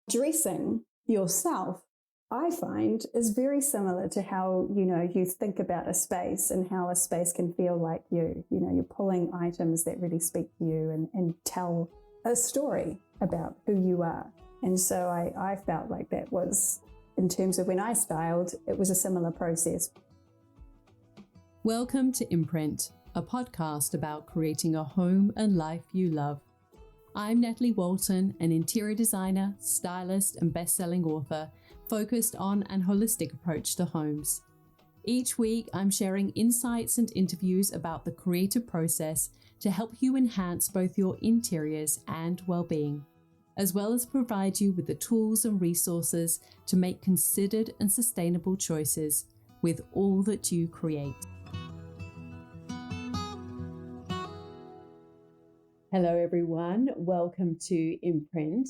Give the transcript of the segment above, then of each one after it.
dressing yourself, I find, is very similar to how, you think about a space and how a space can feel like you. You're pulling items that really speak to you and tell a story about who you are. And so I felt like that was, in terms of when I styled, it was a similar process. Welcome to Imprint, a podcast about creating a home and life you love. I'm Natalie Walton, an interior designer, stylist, and best-selling author focused on an holistic approach to homes. Each week, I'm sharing insights and interviews about the creative process to help you enhance both your interiors and well-being, as well as provide you with the tools and resources to make considered and sustainable choices with all that you create. Hello everyone, welcome to Imprint.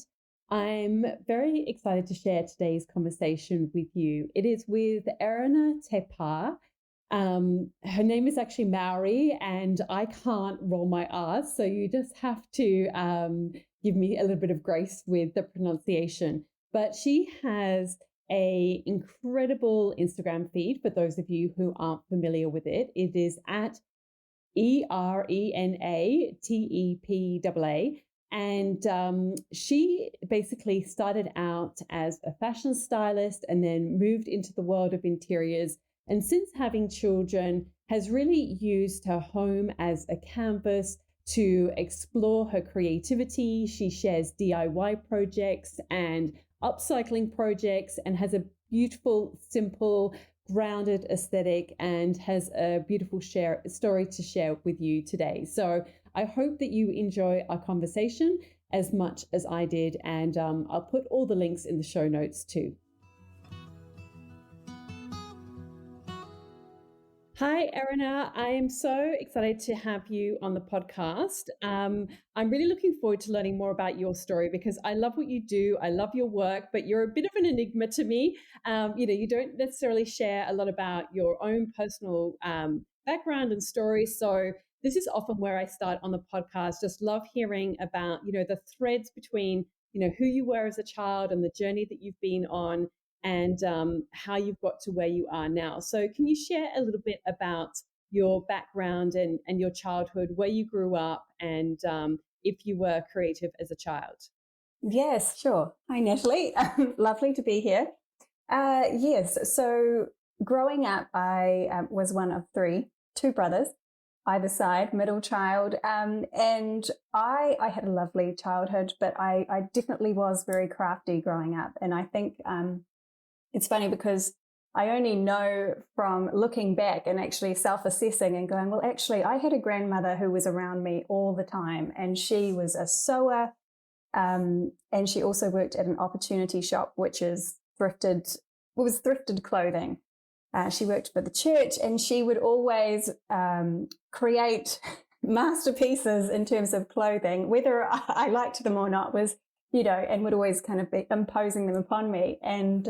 I'm very excited to share today's conversation with you. It is with Erena Te Paa. Her name is actually Maori and I can't roll my R's, so you just have to give me a little bit of grace with the pronunciation. But she has an incredible Instagram feed for those of you who aren't familiar with it. It is at Erena Te Paa. And she basically started out as a fashion stylist and then moved into the world of interiors. And since having children, has really used her home as a canvas to explore her creativity. She shares DIY projects and upcycling projects and has a beautiful, simple, grounded aesthetic and has a beautiful story to share with you today. So I hope that you enjoy our conversation as much as I did, and I'll put all the links in the show notes too. Hi, Erena. I am so excited to have you on the podcast. I'm really looking forward to learning more about your story because I love what you do. I love your work, but you're a bit of an enigma to me. You don't necessarily share a lot about your own personal background and story. So this is often where I start on the podcast. Just love hearing about, the threads between, who you were as a child and the journey that you've been on, and how you've got to where you are now. So can you share a little bit about your background and your childhood, where you grew up, and if you were creative as a child? Yes, sure. Hi, Natalie. Lovely to be here. Yes, so growing up, I was one of two brothers, either side, middle child. And I had a lovely childhood, but I definitely was very crafty growing up. And I think it's funny because I only know from looking back and actually self-assessing and going, well, actually, I had a grandmother who was around me all the time, and she was a sewer, and she also worked at an opportunity shop, which is thrifted clothing. She worked for the church, and she would always create masterpieces in terms of clothing, whether I liked them or not, was, and would always kind of be imposing them upon me. And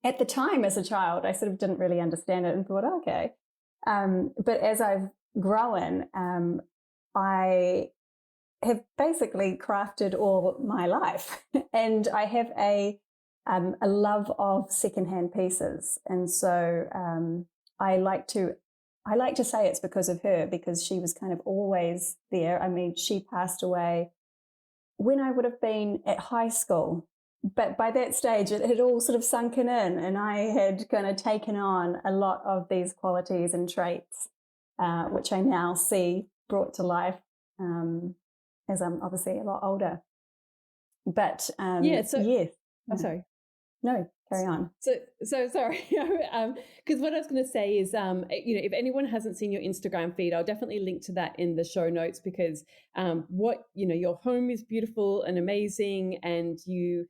at the time, as a child, I sort of didn't really understand it and thought, okay. But as I've grown, I have basically crafted all my life, and I have a love of secondhand pieces, and so I like to say it's because of her, because she was kind of always there. I mean, she passed away when I would have been at high school. But by that stage, it had all sort of sunken in, and I had kind of taken on a lot of these qualities and traits, which I now see brought to life as I'm obviously a lot older. But yes. Oh, sorry. No, carry on. So sorry, because what I was going to say is, if anyone hasn't seen your Instagram feed, I'll definitely link to that in the show notes, because your home is beautiful and amazing, and you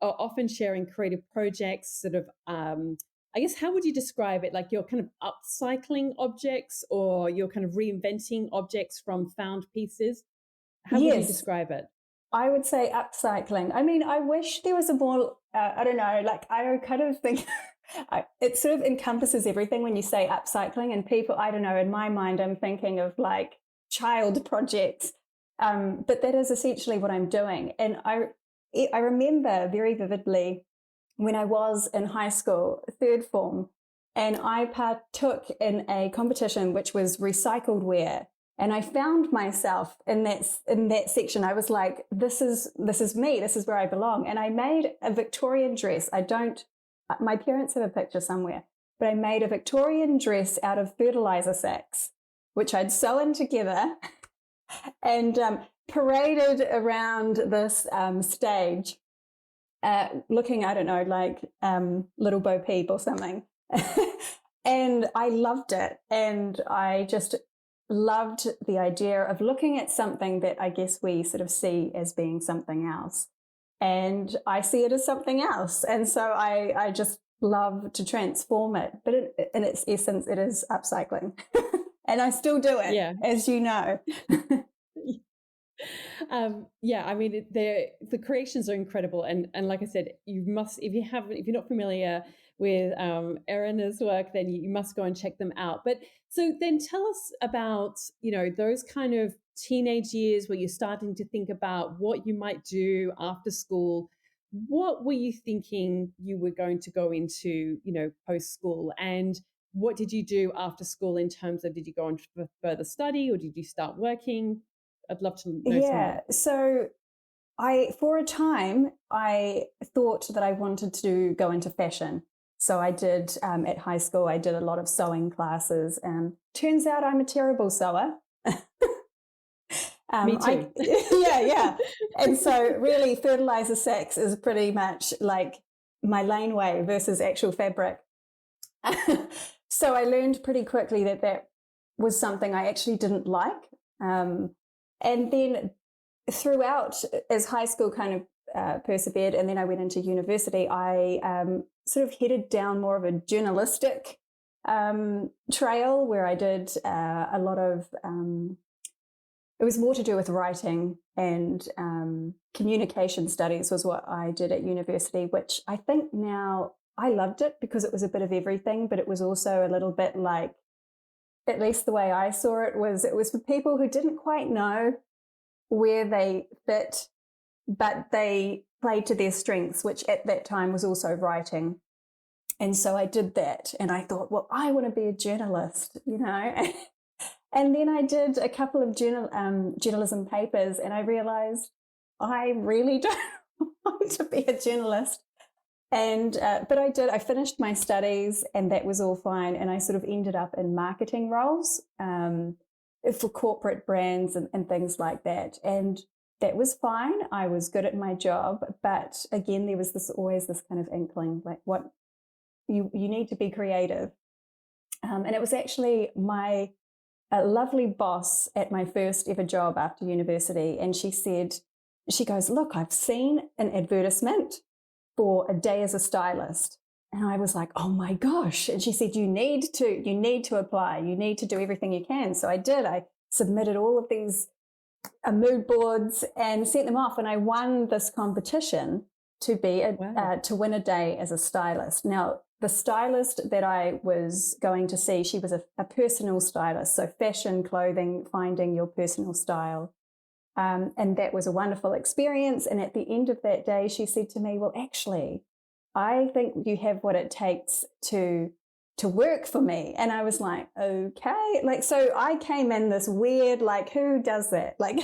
are often sharing creative projects, sort of, I guess, how would you describe it? Like you're kind of upcycling objects, or you're kind of reinventing objects from found pieces? How would you describe it? I would say upcycling. I mean, I wish there was a more, I don't know, like I kind of think it sort of encompasses everything when you say upcycling, and people, I don't know, in my mind, I'm thinking of like child projects. But that is essentially what I'm doing. And I remember very vividly when I was in high school, third form, and I partook in a competition which was recycled wear. And I found myself in that section. I was like, this is me. This is where I belong. And I made a Victorian dress. My parents have a picture somewhere, but I made a Victorian dress out of fertilizer sacks, which I'd sewn together and paraded around this stage, looking, I don't know, like Little Bo Peep or something. And I loved it. And I just loved the idea of looking at something that I guess we sort of see as being something else. And I see it as something else. And so I just love to transform it. But in its essence, it is upcycling. And I still do it, Yeah. as you know. Yeah, I mean, the creations are incredible, and like I said, you must, if you're not familiar with Erena's work, then you must go and check them out. But so then tell us about, those kind of teenage years where you're starting to think about what you might do after school. What were you thinking you were going to go into, post school, and what did you do after school in terms of, did you go on for further study or did you start working? I'd love to know some more. Yeah. So for a time, I thought that I wanted to go into fashion. So I did, at high school, I did a lot of sewing classes, and turns out I'm a terrible sewer. Me too. Yeah. And so really fertilizer sacks is pretty much like my laneway versus actual fabric. So I learned pretty quickly that was something I actually didn't like. And then throughout, as high school kind of persevered, and then I went into university, I sort of headed down more of a journalistic trail where I did a lot of, it was more to do with writing, and communication studies was what I did at university, which I think now I loved it because it was a bit of everything, but it was also a little bit like, at least the way I saw it was for people who didn't quite know where they fit, but they played to their strengths, which at that time was also writing. And so I did that, and I thought, well, I want to be a journalist, And then I did a couple of journalism papers, and I realized I really don't want to be a journalist. And but I finished my studies, and that was all fine. And I sort of ended up in marketing roles for corporate brands and things like that. And that was fine. I was good at my job. But again, there was always this kind of inkling, like, what you need to be creative. And it was actually my lovely boss at my first ever job after university. And she goes, look, I've seen an advertisement for a day as a stylist. And I was like, oh my gosh. And she said, you need to apply. You need to do everything you can. So I did. I submitted all of these mood boards and sent them off. And I won this competition to to win a day as a stylist. Now, the stylist that I was going to see, she was a personal stylist. So fashion, clothing, finding your personal style. And that was a wonderful experience. And at the end of that day, she said to me, well, actually, I think you have what it takes to work for me. And I was like, okay. Like, so I came in this weird, like, who does that? Like,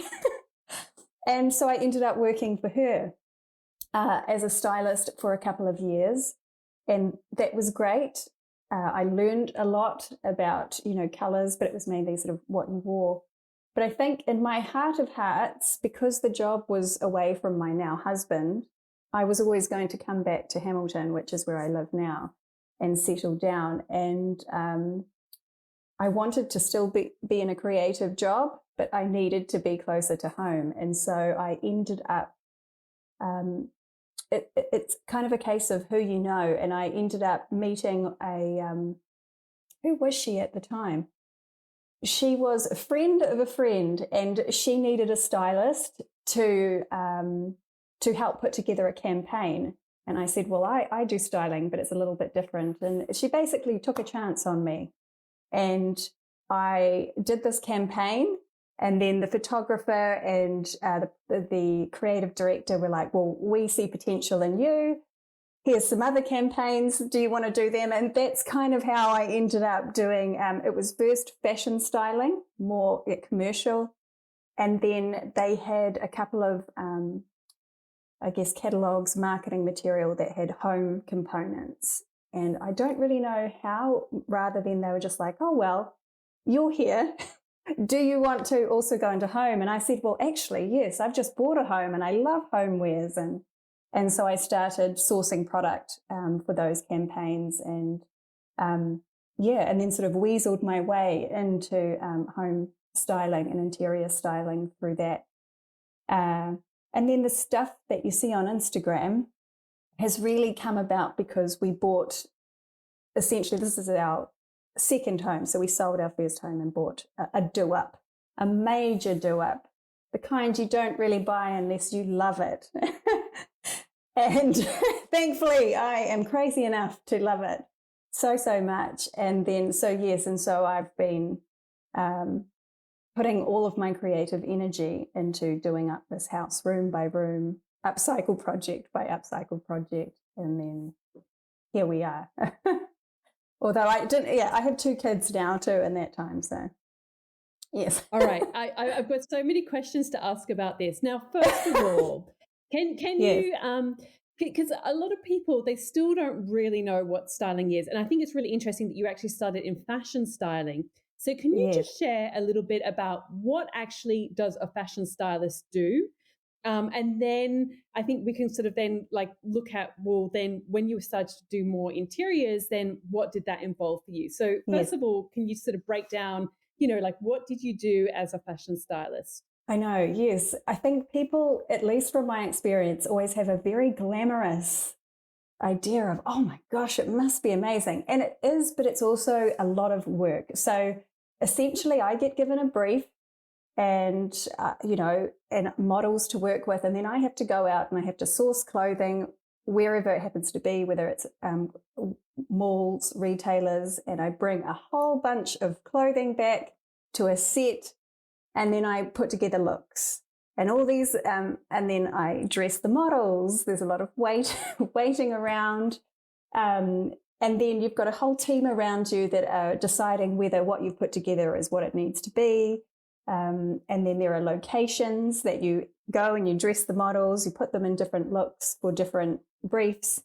and so I ended up working for her as a stylist for a couple of years. And that was great. I learned a lot about, colors, but it was mainly sort of what you wore. But I think in my heart of hearts, because the job was away from my now husband, I was always going to come back to Hamilton, which is where I live now, and settle down. And I wanted to still be in a creative job, but I needed to be closer to home. And so I ended up, it's kind of a case of who you know. And I ended up meeting who was she at the time? She was a friend of a friend, and she needed a stylist to help put together a campaign. And I said, well, I do styling, but it's a little bit different. And she basically took a chance on me. And I did this campaign, And then the photographer and the creative director were like, well, we see potential in you. Here's some other campaigns. Do you want to do them? And that's kind of how I ended up doing, it was first fashion styling, more commercial. And then they had a couple of, I guess, catalogs, marketing material that had home components. And I don't really know how, rather than they were just like, oh, well, you're here. Do you want to also go into home? And I said, well, actually, yes, I've just bought a home and I love homewares. And so I started sourcing product for those campaigns and and then sort of weaseled my way into home styling and interior styling through that. And then the stuff that you see on Instagram has really come about because we bought, essentially, this is our second home. So we sold our first home and bought a do-up, a major do-up, the kind you don't really buy unless you love it. And thankfully, I am crazy enough to love it so much. And then, so I've been putting all of my creative energy into doing up this house room by room, upcycle project by upcycle project. And then here we are. Although I have 2 kids now too in that time. So yes. All right. I've got so many questions to ask about this. Now, first of all, can Yes. you, because a lot of people, they still don't really know what styling is. And I think it's really interesting that you actually started in fashion styling. So can you Yes. just share a little bit about what actually does a fashion stylist do? And then I think we can sort of then like look at, well, then when you started to do more interiors, then what did that involve for you? So Yes. first of all, can you sort of break down, like what did you do as a fashion stylist? I know, yes. I think people, at least from my experience, always have a very glamorous idea of, oh my gosh, it must be amazing. And it is, but it's also a lot of work. So essentially, I get given a brief and, and models to work with. And then I have to go out and I have to source clothing wherever it happens to be, whether it's malls, retailers, and I bring a whole bunch of clothing back to a set. And then I put together looks and all these, and then I dress the models. There's a lot of waiting around. And then you've got a whole team around you that are deciding whether what you've put together is what it needs to be. And then there are locations that you go and you dress the models, you put them in different looks for different briefs.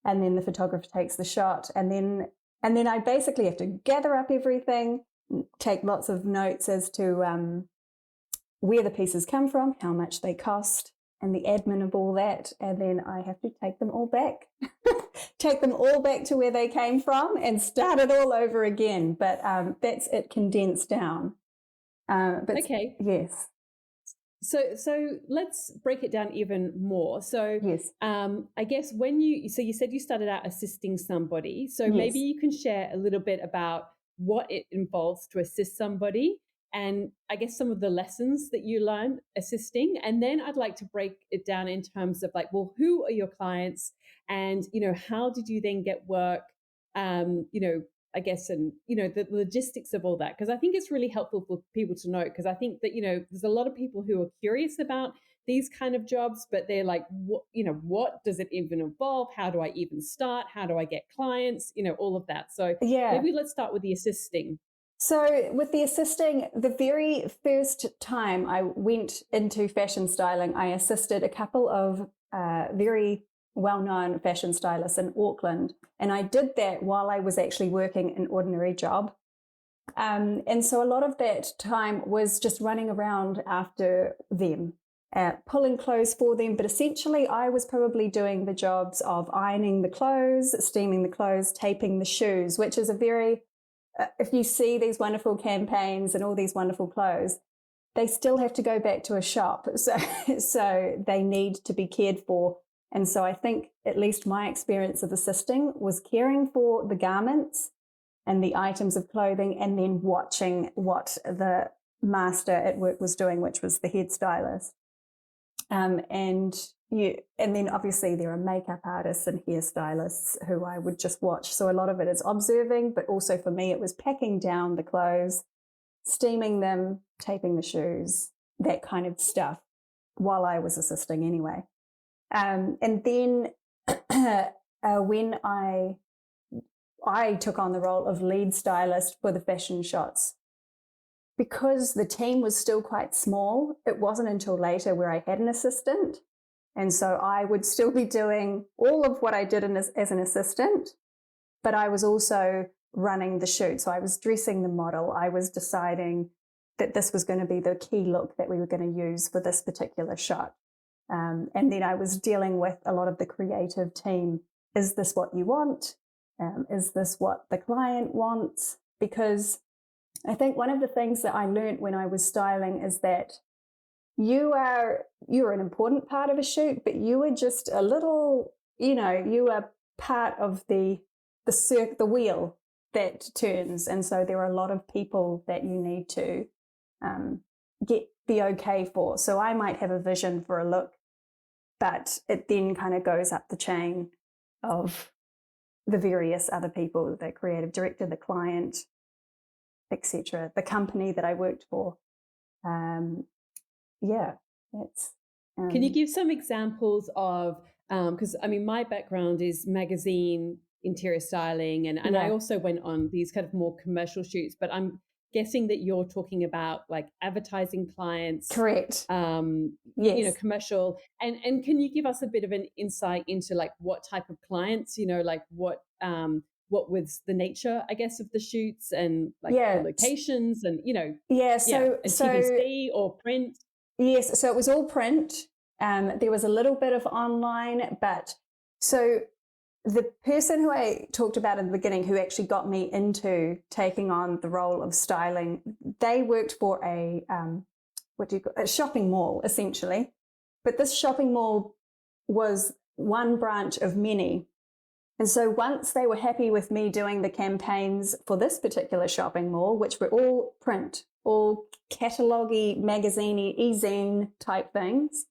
And then the photographer takes the shot. And then I basically have to gather up everything, take lots of notes as to where the pieces come from, how much they cost, and the admin of all that. And then I have to take them all back, take them all back to where they came from and start it all over again. But that's it condensed down. But Okay. yes. So let's break it down even more. So Yes. I guess you said you started out assisting somebody. So Yes. maybe you can share a little bit about what it involves to assist somebody and I guess some of the lessons that you learned assisting. And then I'd like to break it down in terms of like, well, who are your clients and, how did you then get work? I guess, and, the logistics of all that, because I think it's really helpful for people to know, because I think that, there's a lot of people who are curious about these kind of jobs, but they're like, what does it even involve? How do I even start? How do I get clients? All of that. So Yeah. maybe let's start with the assisting. So with the assisting, the very first time I went into fashion styling, I assisted a couple of very well-known fashion stylists in Auckland. And I did that while I was actually working an ordinary job. And so a lot of that time was just running around after them, pulling clothes for them. But essentially, I was probably doing the jobs of ironing the clothes, steaming the clothes, taping the shoes, which is a very, if you see these wonderful campaigns and all these wonderful clothes, they still have to go back to a shop. So they need to be cared for. And so I think at least my experience of assisting was caring for the garments and the items of clothing and then watching what the master at work was doing, which was the head stylist. And then obviously there are makeup artists and hairstylists who I would just watch. So a lot of it is observing, but also for me, it was packing down the clothes, steaming them, taping the shoes, that kind of stuff, while I was assisting anyway. And then when I took on the role of lead stylist for the fashion shots, because the team was still quite small, it wasn't until later where I had an assistant. And so I would still be doing all of what I did as an assistant, but I was also running the shoot. So I was dressing the model. I was deciding that this was going to be the key look that we were going to use for this particular shot. And then I was dealing with a lot of the creative team. Is this what you want? Is this what the client wants? Because I think one of the things that I learned when I was styling is that you're an important part of a shoot, but you are just a little, you are part of the wheel that turns. And so there are a lot of people that you need to get the okay for. So I might have a vision for a look, but it then kind of goes up the chain of the various other people, the creative director, the client, etc., the company that I worked for. It's. Can you give some examples of, because I mean, my background is magazine interior styling, and I also went on these kind of more commercial shoots, but I'm guessing that you're talking about like advertising clients. Correct. Yes. Commercial. And can you give us a bit of an insight into like what type of clients, like what was the nature, I guess, of the shoots and like the locations and, TVC or print? Yes, so it was all print. There was a little bit of online, but so the person who I talked about in the beginning, who actually got me into taking on the role of styling, they worked for a shopping mall, essentially. But this shopping mall was one branch of many. And so once they were happy with me doing the campaigns for this particular shopping mall, which were all print, all catalogue-y, magazine-y, e-zine type things,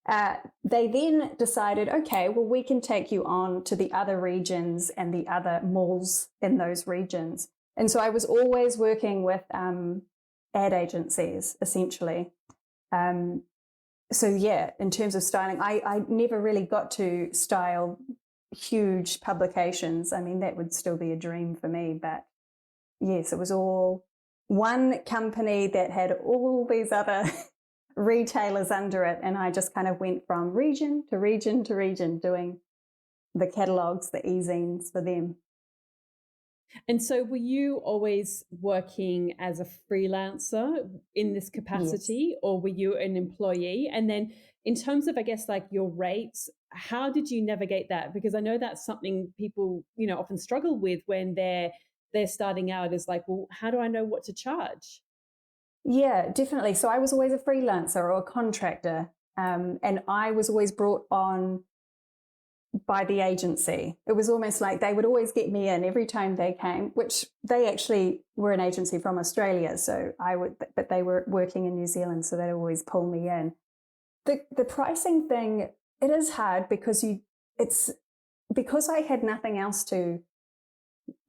they then decided, okay, well, we can take you on to the other regions and the other malls in those regions. And so I was always working with ad agencies, essentially. So yeah, in terms of styling, I never really got to style huge publications. I mean, that would still be a dream for me. But yes, it was all one company that had all these other retailers under it. And I just kind of went from region to region to region doing the catalogs, the e-zines for them. And so were you always working as a freelancer in this capacity, Yes. or were you an employee? And then in terms of, I guess, like your rates, how did you navigate that? Because I know that's something people, often struggle with when they're starting out, is like, well, how do I know what to charge? Yeah, definitely. So I was always a freelancer or a contractor, and I was always brought on by the agency. It was almost like they would always get me in every time they came, which they actually were an agency from Australia. So but they were working in New Zealand, so they'd always pull me in. The pricing thing, it is hard because because I had nothing else to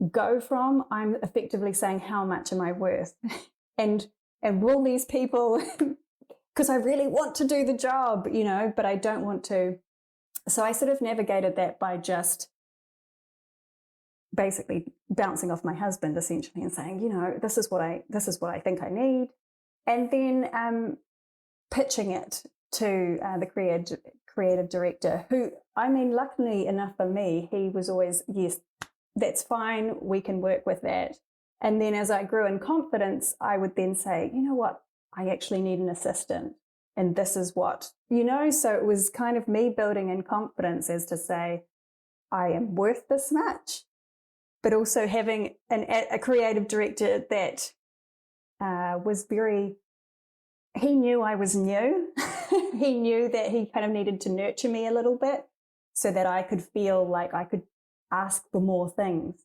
go from. I'm effectively saying, how much am I worth? and will these people, because I really want to do the job, but I don't want to. So I sort of navigated that by just basically bouncing off my husband, essentially, and saying, this is what I think I need, and then pitching it to the creative director, who, I mean, luckily enough for me, he was always, yes, that's fine, we can work with that. And then as I grew in confidence, I would then say, you know what, I actually need an assistant. And this is what, so it was kind of me building in confidence as to say, I am worth this much, but also having a creative director that was he knew I was new. He knew that he kind of needed to nurture me a little bit so that I could feel like I could ask for more things.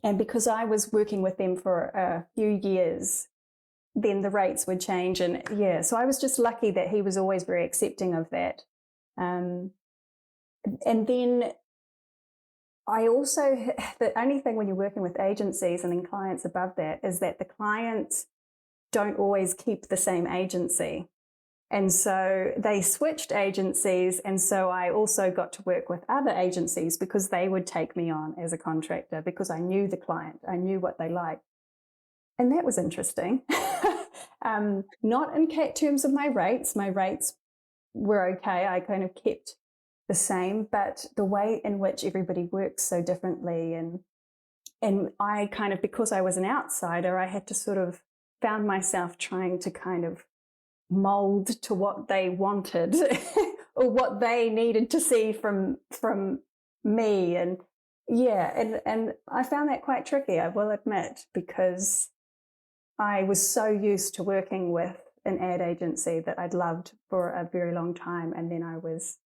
And because I was working with them for a few years, then the rates would change. And yeah, so I was just lucky that he was always very accepting of that. And then I also, the only thing when you're working with agencies and then clients above that is that the clients don't always keep the same agency. And so they switched agencies. And so I also got to work with other agencies because they would take me on as a contractor because I knew the client, I knew what they liked. And that was interesting. Not in terms of my rates. My rates were okay. I kind of kept the same, but the way in which everybody works so differently. And I kind of, because I was an outsider, I had to sort of found myself trying to kind of mold to what they wanted or what they needed to see from me. And yeah, and I found that quite tricky, I will admit, because I was so used to working with an ad agency that I'd loved for a very long time, and then I was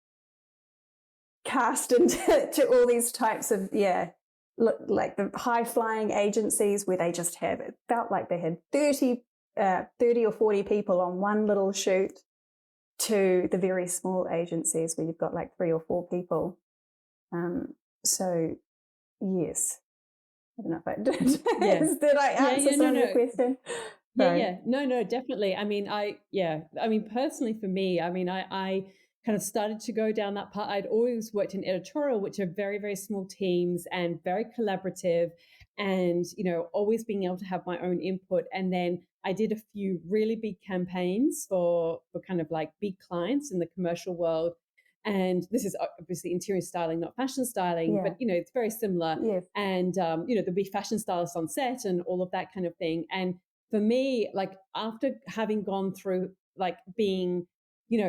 cast into all these types of like the high flying agencies where they just have, it felt like they had 30 or 40 people on one little shoot, to the very small agencies where you've got like 3 or 4 people. So yes, I don't know if I did. Yeah. Did I answer some of your No. question? Yeah. No, definitely. I mean, personally for me, I mean, I kind of started to go down that path. I'd always worked in editorial, which are very, very small teams and very collaborative, and, always being able to have my own input. And then I did a few really big campaigns for kind of like big clients in the commercial world. And this is obviously interior styling, not fashion styling, Yeah. but, it's very similar. Yes. And, there'll be fashion stylists on set and all of that kind of thing. And for me, like after having gone through like being,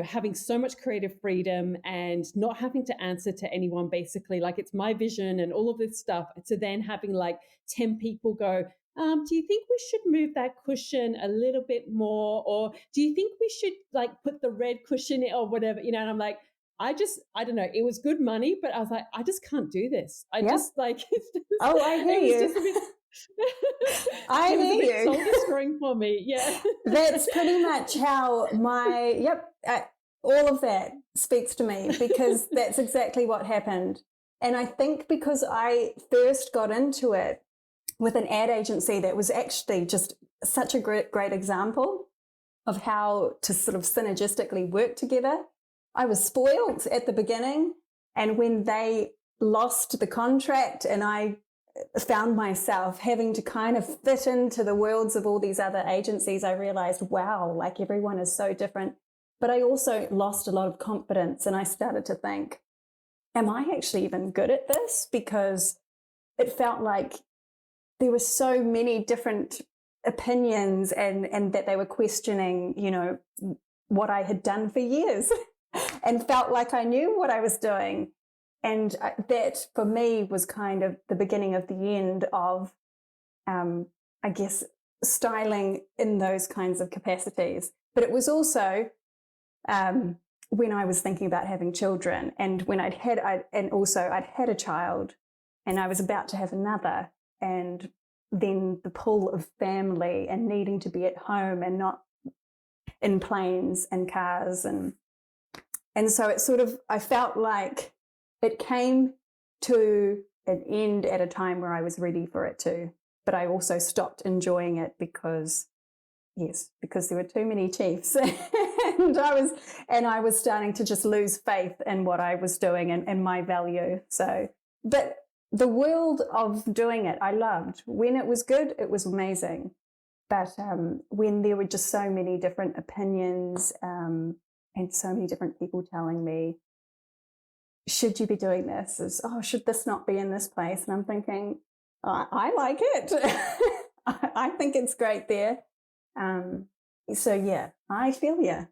having so much creative freedom and not having to answer to anyone, basically, like it's my vision and all of this stuff, to then having like 10 people go, do you think we should move that cushion a little bit more? Or do you think we should like put the red cushion in or whatever, and I'm like, I don't know, it was good money, but I was like, I just can't do this. I just like, it's just, oh, I hear it was you. just a bit, I it was a hear bit you. soul destroying for me. Yeah. That's pretty much how all of that speaks to me, because that's exactly what happened. And I think because I first got into it with an ad agency that was actually just such a great example of how to sort of synergistically work together. I was spoiled at the beginning, and when they lost the contract and I found myself having to kind of fit into the worlds of all these other agencies, I realized, wow, like everyone is so different. But I also lost a lot of confidence, and I started to think, am I actually even good at this? Because it felt like there were so many different opinions, and that they were questioning, what I had done for years and felt like I knew what I was doing. And that for me was kind of the beginning of the end of, I guess, styling in those kinds of capacities. But it was also when I was thinking about having children, and when I'd had a child, and I was about to have another, and then the pull of family and needing to be at home and not in planes and cars, and so it sort of, I felt like it came to an end at a time where I was ready for it to, but I also stopped enjoying it because there were too many chiefs and I was starting to just lose faith in what I was doing and my value. So, but the world of doing it, I loved. When it was good, it was amazing. But when there were just so many different opinions and so many different people telling me, should you be doing this? Should this not be in this place? And I'm thinking, I like it. I think it's great there. So yeah, I feel you.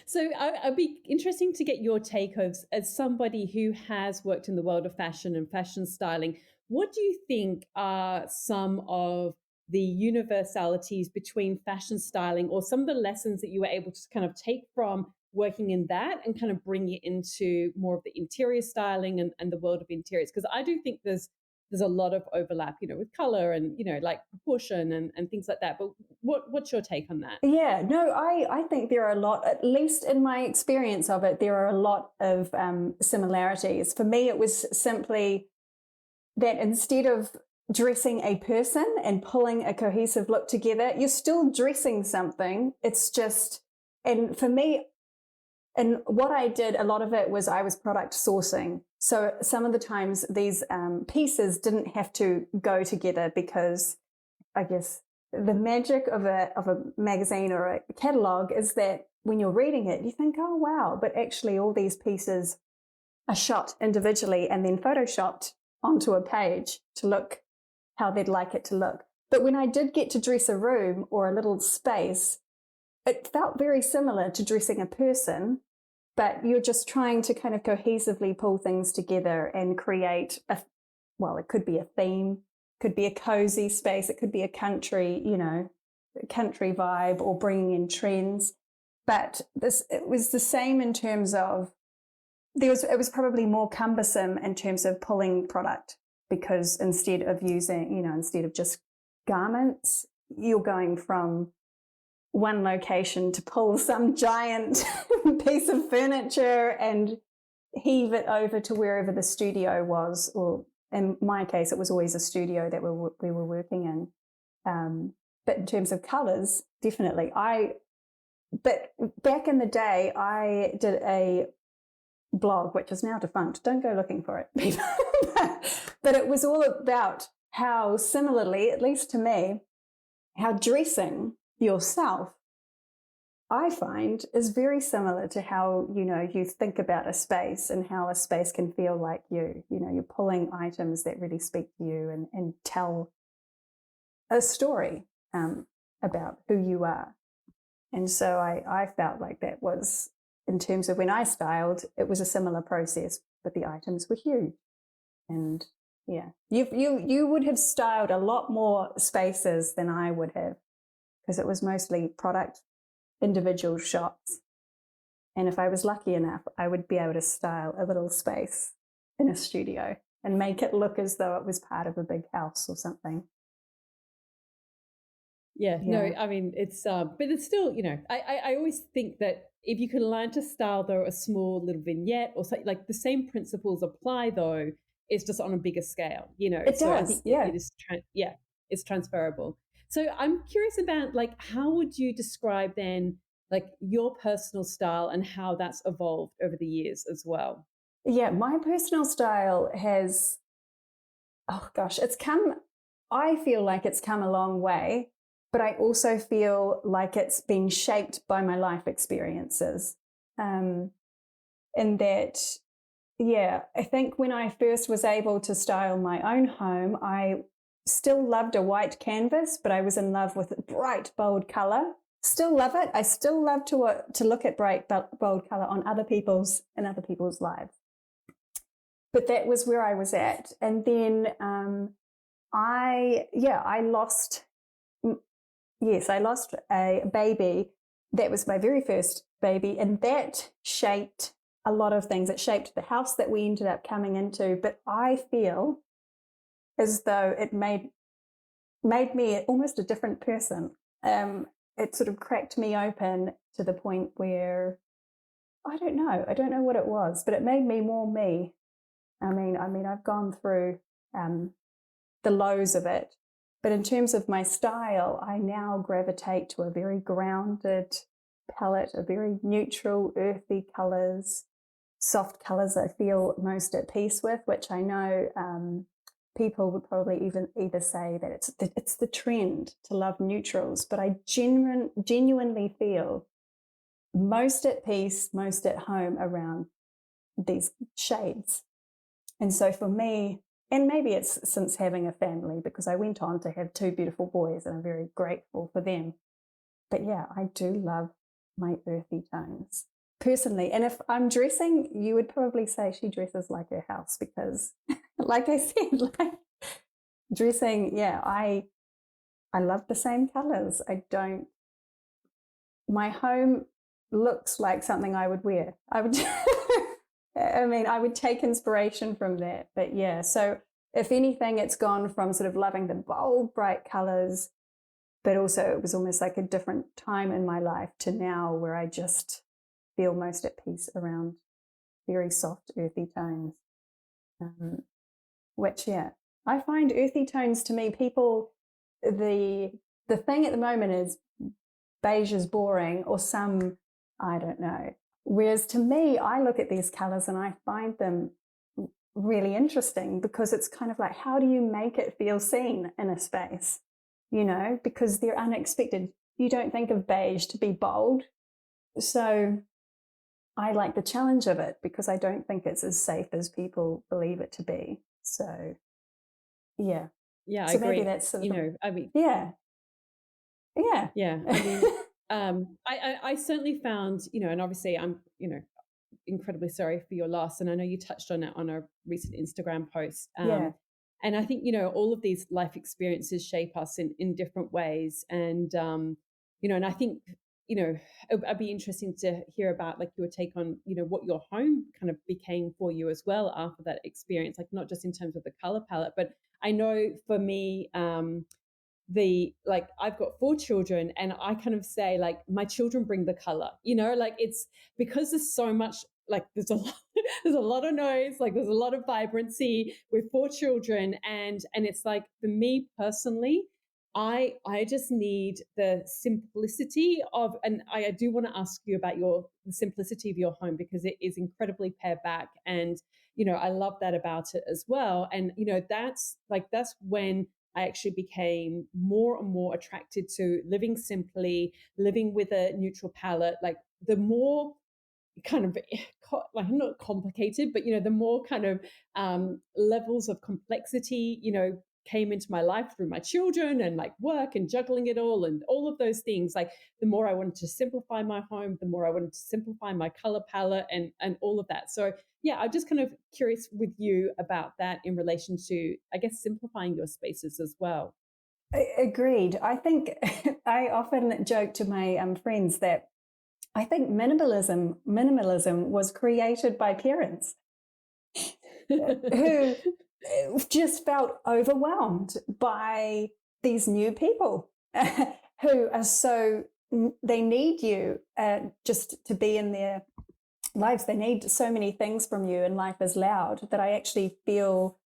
So I'd be interesting to get your take as somebody who has worked in the world of fashion and fashion styling. What do you think are some of the universalities between fashion styling, or some of the lessons that you were able to kind of take from working in that and kind of bring it into more of the interior styling and the world of interiors? Because I do think there's a lot of overlap, with color and, like proportion and things like that. But what's your take on that? Yeah, no, I think there are a lot, at least in my experience of it, there are a lot of similarities. For me, it was simply that instead of dressing a person and pulling a cohesive look together. You're still dressing something. It's just, and for me, and what I did, a lot of it was I was product sourcing. So some of the times these pieces didn't have to go together because I guess the magic of a magazine or a catalog is that when you're reading it, you think, oh, wow, but actually all these pieces are shot individually and then photoshopped onto a page to look how they'd like it to look. But when I did get to dress a room or a little space, it felt very similar to dressing a person, but you're just trying to kind of cohesively pull things together and create well, it could be a theme, could be a cozy space, it could be a country, country vibe or bringing in trends. But it was the same in terms of it was probably more cumbersome in terms of pulling product because instead of just garments, you're going from one location to pull some giant piece of furniture and heave it over to wherever the studio was, or in my case, it was always a studio that we were working in. But in terms of colors, definitely. But back in the day, I did a blog, which is now defunct. Don't go looking for it. But it was all about how similarly, at least to me, how dressing yourself, I find, is very similar to how, you think about a space and how a space can feel like you. You're pulling items that really speak to you and tell a story about who you are. And so I felt like that was, in terms of when I styled, it was a similar process, but the items were huge. And yeah, you would have styled a lot more spaces than I would have, because it was mostly product, individual shots. And if I was lucky enough, I would be able to style a little space in a studio and make it look as though it was part of a big house or something. Yeah, no, I mean, it's, but it's still, I always think that if you can learn to style, though, a small little vignette or something, like the same principles apply, though, it's just on a bigger scale, It so I does, think yeah. it is, it's transferable. So I'm curious about, like, how would you describe then, like, your personal style and how that's evolved over the years as well? Yeah, my personal style has, oh gosh, I feel like it's come a long way, but I also feel like it's been shaped by my life experiences. In that, yeah, I think when I first was able to style my own home, I still loved a white canvas, but I was in love with bright, bold color. Still love it. I still love to look at bright, bold color on other people's lives. But that was where I was at, and then I lost. Yes, I lost a baby. That was my very first baby, and that shaped a lot of things. It shaped the house that we ended up coming into. But I feel as though it made me almost a different person. It sort of cracked me open to the point where I don't know what it was, but it made me more me. I mean, I've gone through the lows of it, but in terms of my style, I now gravitate to a very grounded palette, a very neutral, earthy colors, soft colors I feel most at peace with, which I know people would probably either say that it's the trend to love neutrals, but I genuinely feel most at peace, most at home around these shades. And so for me, and maybe it's since having a family, because I went on to have two beautiful boys and I'm very grateful for them. But yeah, I do love my earthy tones personally. And if I'm dressing, you would probably say she dresses like her house, because like I said, like dressing, yeah, I love the same colors. My home looks like something I would wear. I would I would take inspiration from that. But yeah, so if anything, it's gone from sort of loving the bold, bright colors, but also it was almost like a different time in my life to now where I just feel most at peace around very soft, earthy tones. Which, yeah, I find earthy tones to me, people, the the thing at the moment is beige is boring or some, I don't know. Whereas to me, I look at these colors and I find them really interesting because it's kind of like, how do you make it feel seen in a space? You know, because they're unexpected. You don't think of beige to be bold. So I like the challenge of it because I don't think it's as safe as people believe it to be. So, yeah. Yeah, I So maybe agree. that's sort You of, know, I mean, yeah, yeah. yeah, I mean, I certainly found, you know, and obviously I'm, you know, incredibly sorry for your loss. And I know you touched on it on a recent Instagram post. Yeah. And I think, you know, all of these life experiences shape us in different ways. And, you know, and I think, you know, it'd be interesting to hear about like your take on, you know, what your home kind of became for you as well after that experience, like not just in terms of the color palette, but I know for me, the like I've got 4 children and I kind of say like my children bring the color, you know, like it's because there's so much, like there's a lot, there's a lot of noise, like there's a lot of vibrancy with 4 children, and it's like for me personally, I just need the simplicity of, and I do want to ask you about your the simplicity of your home because it is incredibly pared back, and you know I love that about it as well. And you know that's when I actually became more and more attracted to living simply, living with a neutral palette. Like the more kind of like not complicated, but you know, the more kind of levels of complexity, you know, came into my life through my children and like work and juggling it all and all of those things. Like the more I wanted to simplify my home, the more I wanted to simplify my color palette and all of that. So yeah, I'm just kind of curious with you about that in relation to, I guess, simplifying your spaces as well. Agreed. I think I often joke to my friends that I think minimalism was created by parents who just felt overwhelmed by these new people who are so they need you just to be in their lives. They need so many things from you, and life is loud that I actually feel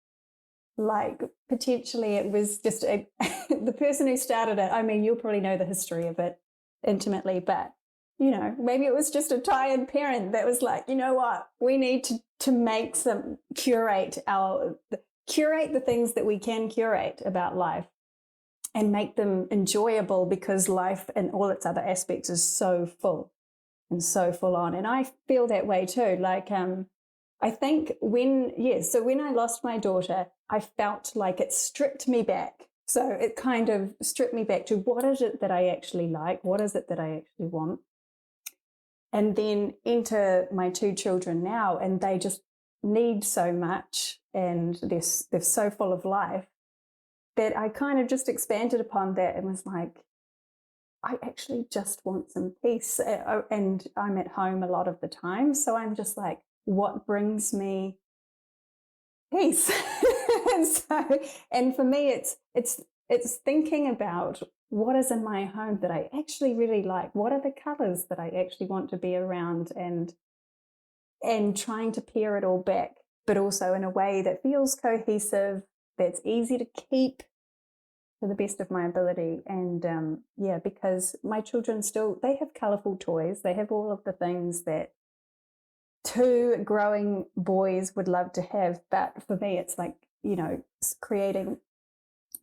like potentially it was just the person who started it. I mean, you'll probably know the history of it intimately, but you know, maybe it was just a tired parent that was like, you know what, we need to make some curate the things that we can curate about life and make them enjoyable because life and all its other aspects is so full and so full on. And I feel that way too. Like I think so when I lost my daughter, I felt like it stripped me back. So it kind of stripped me back to what is it that I actually like? What is it that I actually want? And then enter my 2 children now, and they just need so much, and they're so full of life that I kind of just expanded upon that and was like, I actually just want some peace. And I'm at home a lot of the time. So I'm just like, what brings me peace? and so, and for me, it's thinking about what is in my home that I actually really like. What are the colors that I actually want to be around, and trying to pare it all back, but also in a way that feels cohesive, that's easy to keep to the best of my ability. And yeah, because my children still, they have colorful toys, they have all of the things that 2 growing boys would love to have, but for me it's like, you know, creating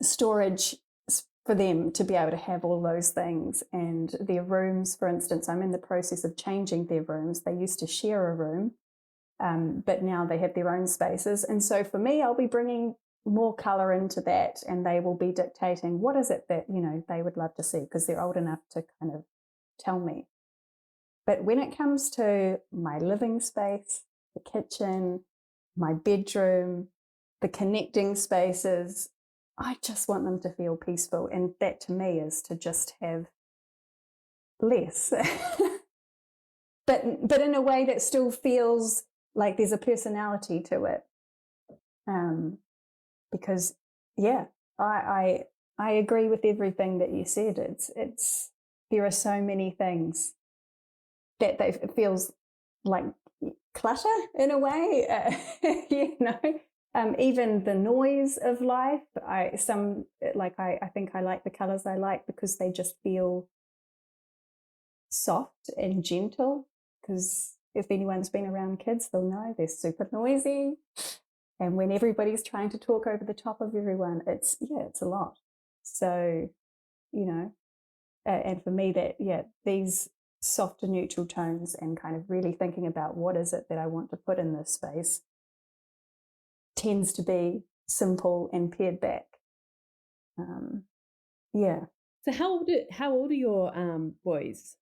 storage for them to be able to have all those things. And their rooms, for instance, I'm in the process of changing their rooms. They used to share a room, but now they have their own spaces. And so for me, I'll be bringing more color into that, and they will be dictating what is it that, you know, they would love to see because they're old enough to kind of tell me. But when it comes to my living space, the kitchen, my bedroom, the connecting spaces, I just want them to feel peaceful. And that to me is to just have less, but in a way that still feels like there's a personality to it. Um, because yeah, I agree with everything that you said. It's there are so many things that it feels like clutter in a way, you know. Even the noise of life. I think I like the colors I like because they just feel soft and gentle. Because if anyone's been around kids, they'll know they're super noisy. And when everybody's trying to talk over the top of everyone, it's a lot. So, you know, and for me these softer neutral tones and kind of really thinking about what is it that I want to put in this space tends to be simple and pared back. Yeah. So how old are your boys?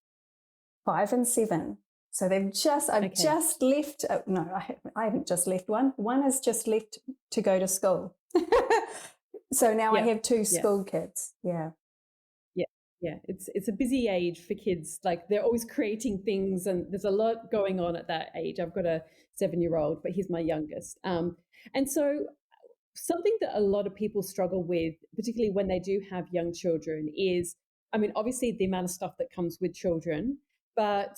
5 and 7. So I've Okay. just left. No, I haven't just left one. One has just left to go to school. So now I Yeah. have 2 Yeah. school kids. Yeah. Yeah. Yeah. It's a busy age for kids. Like they're always creating things and there's a lot going on at that age. I've got a 7-year-old, but he's my youngest. And so something that a lot of people struggle with, particularly when they do have young children, is, I mean, obviously the amount of stuff that comes with children, but,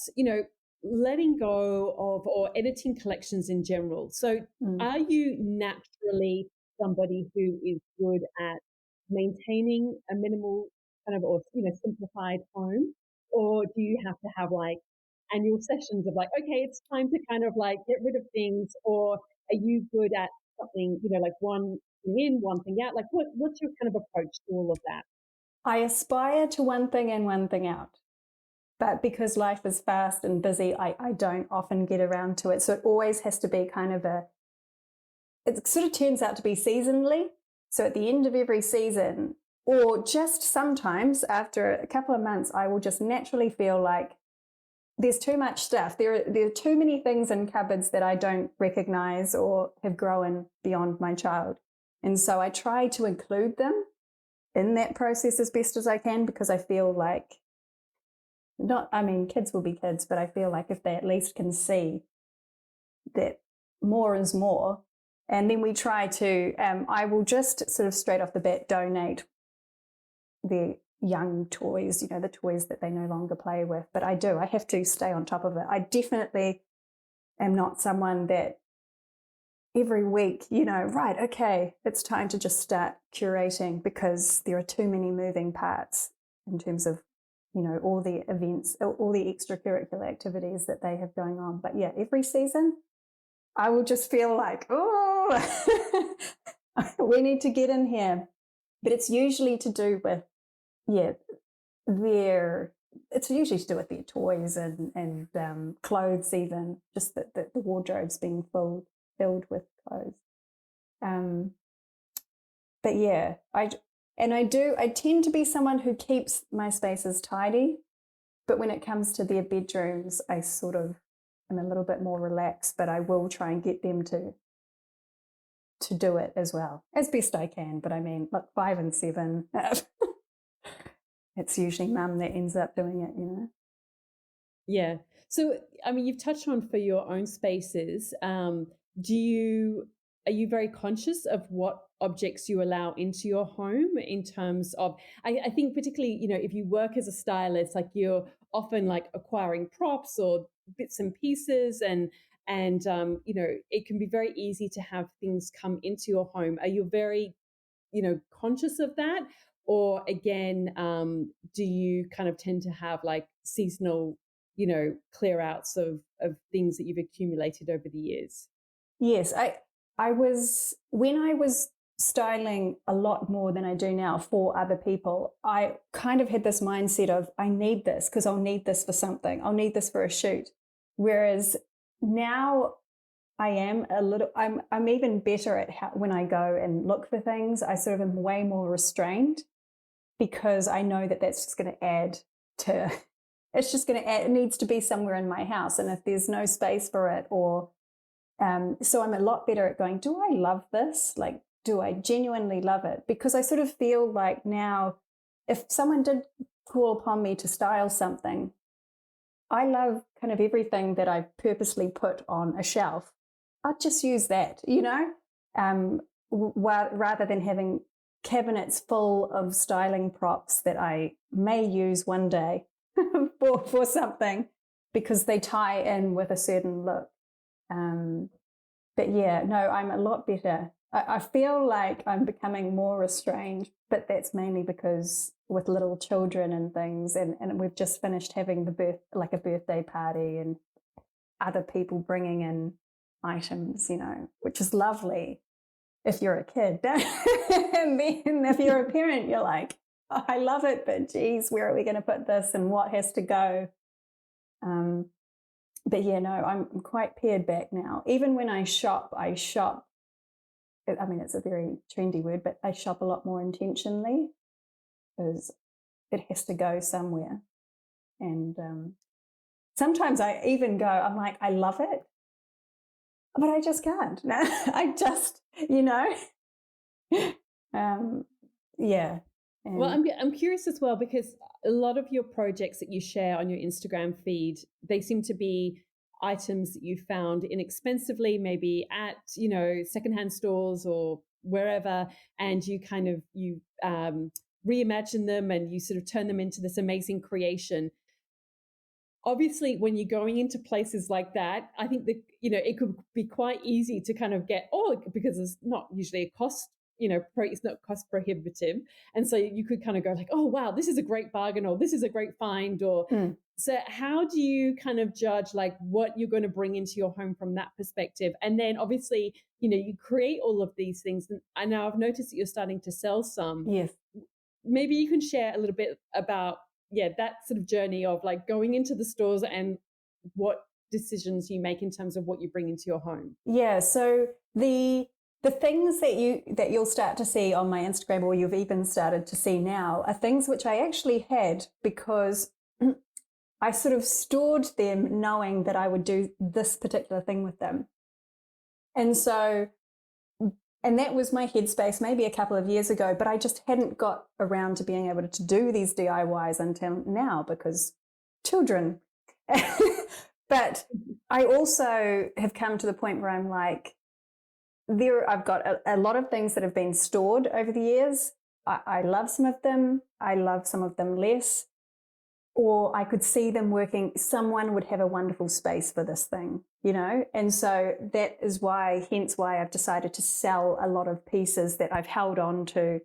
letting go of or editing collections in general. So, Mm. are you naturally somebody who is good at maintaining a minimal kind of, or, simplified home? Or do you have to have like annual sessions of like, okay, it's time to kind of like get rid of things? Or are you good at something, like one thing in, one thing out? Like what's your kind of approach to all of that? I aspire to one thing in, one thing out. But because life is fast and busy, I don't often get around to it. So it always has to be kind of it sort of turns out to be seasonally. So at the end of every season, or just sometimes after a couple of months, I will just naturally feel like there's too much stuff. There are too many things in cupboards that I don't recognize or have grown beyond my child. And so I try to include them in that process as best as I can, because I feel like kids will be kids, but I feel like if they at least can see that more is more. And then we try to, I will just sort of straight off the bat donate their young toys, the toys that they no longer play with. But I have to stay on top of it. I definitely am not someone that every week, right, okay, it's time to just start curating, because there are too many moving parts in terms of, all the events, all the extracurricular activities that they have going on. But yeah, every season, I will just feel like, oh, we need to get in here. But it's usually to do with, yeah, it's usually to do with their toys and clothes, even just that the wardrobe's being filled with clothes. But yeah, I tend to be someone who keeps my spaces tidy, but when it comes to their bedrooms, I sort of am a little bit more relaxed, but I will try and get them to do it as well as best I can. But I mean, look, 5 and 7, it's usually mum that ends up doing it. Yeah. So, I mean, you've touched on for your own spaces. Are you very conscious of what objects you allow into your home in terms of, I think particularly, if you work as a stylist, like you're often like acquiring props or bits and pieces and it can be very easy to have things come into your home. Are you very, conscious of that? Or again, do you kind of tend to have like seasonal clear outs of things that you've accumulated over the years? Yes, I was when I was styling a lot more than I do now for other people. I kind of had this mindset of, I need this because I'll need this for something. I'll need this for a shoot. Whereas now I'm even better at when I go and look for things. I sort of am way more restrained, because I know that that's just going to add to. It's just going to add. It needs to be somewhere in my house, and if there's no space for it, or so I'm a lot better at going, do I love this? Like, do I genuinely love it? Because I sort of feel like now, if someone did call upon me to style something, I love kind of everything that I purposely put on a shelf. I'd just use that, rather than having cabinets full of styling props that I may use one day for something, because they tie in with a certain look. But yeah, no, I'm a lot better I feel like I'm becoming more estranged, but that's mainly because with little children and things, and we've just finished having like a birthday party, and other people bringing in items, which is lovely if you're a kid. And then if you're a parent, you're like, oh, I love it, but geez, where are we going to put this and what has to go? But yeah, no, I'm quite pared back now. Even when I shop, I mean, it's a very trendy word, but I shop a lot more intentionally because it has to go somewhere. And sometimes I even go, I'm like, I love it, but I just can't. No, I just, yeah. Well, And I'm curious as well because a lot of your projects that you share on your Instagram feed, they seem to be items that you found inexpensively, maybe at secondhand stores or wherever, and you reimagine them and you sort of turn them into this amazing creation. Obviously, when you're going into places like that, I think that it could be quite easy to kind of get because it's not usually a cost. It's not cost prohibitive, and so you could kind of go like, oh wow, this is a great bargain, or this is a great find, or so. How do you kind of judge like what you're going to bring into your home from that perspective? And then obviously, you create all of these things, and now I've noticed that you're starting to sell some. yes. Maybe you can share a little bit about that sort of journey of like going into the stores and what decisions you make in terms of what you bring into your home. Yeah, so the things that you'll start to see on my Instagram, or you've even started to see now, are things which I actually had because I sort of stored them knowing that I would do this particular thing with them. And so, and that was my headspace maybe a couple of years ago, but I just hadn't got around to being able to do these DIYs until now because children. But I also have come to the point where I'm like, I've got a lot of things that have been stored over the years. I love some of them. I love some of them less. Or I could see them working. Someone would have a wonderful space for this thing, And so that is hence why I've decided to sell a lot of pieces that I've held on to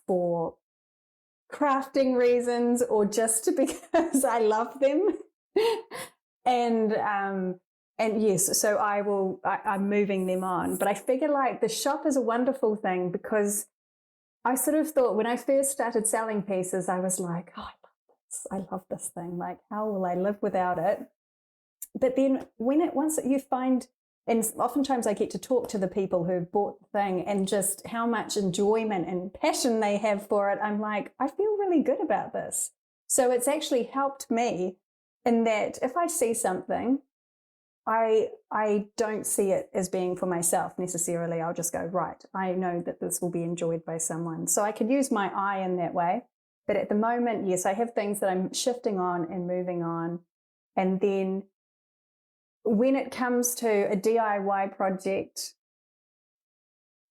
for crafting reasons or just because I love them. And yes, so I'm moving them on. But I figure like the shop is a wonderful thing because I sort of thought when I first started selling pieces, I was like, oh, I love this thing. Like, how will I live without it? But then once you find, and oftentimes I get to talk to the people who've bought the thing and just how much enjoyment and passion they have for it, I'm like, I feel really good about this. So it's actually helped me in that if I see something, I don't see it as being for myself necessarily. I'll just go, right, I know that this will be enjoyed by someone. So I could use my eye in that way. But at the moment, yes, I have things that I'm shifting on and moving on. And then when it comes to a DIY project,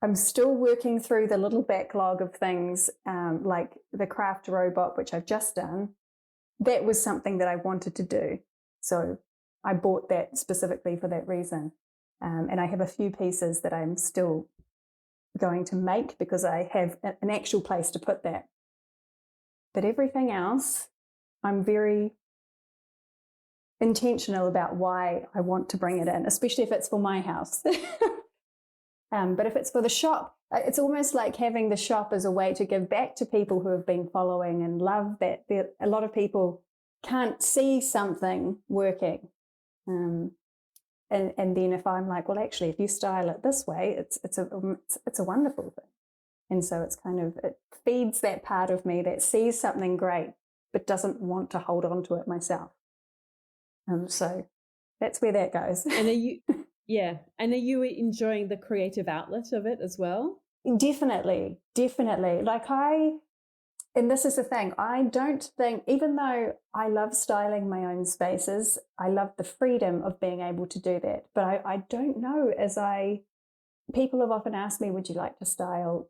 I'm still working through the little backlog of things like the craft robot, which I've just done. That was something that I wanted to do. So I bought that specifically for that reason. And I have a few pieces that I'm still going to make because I have an actual place to put that. But everything else, I'm very intentional about why I want to bring it in, especially if it's for my house. But if it's for the shop, it's almost like having the shop as a way to give back to people who have been following and love that. A lot of people can't see something working. And then if I'm like, well, actually, if you style it this way, it's a wonderful thing. And so it's kind of, it feeds that part of me that sees something great, but doesn't want to hold on to it myself. So that's where that goes. And are you enjoying the creative outlet of it as well? Definitely. Like and this is the thing, I don't think, even though I love styling my own spaces, I love the freedom of being able to do that. But I don't know, people have often asked me, would you like to style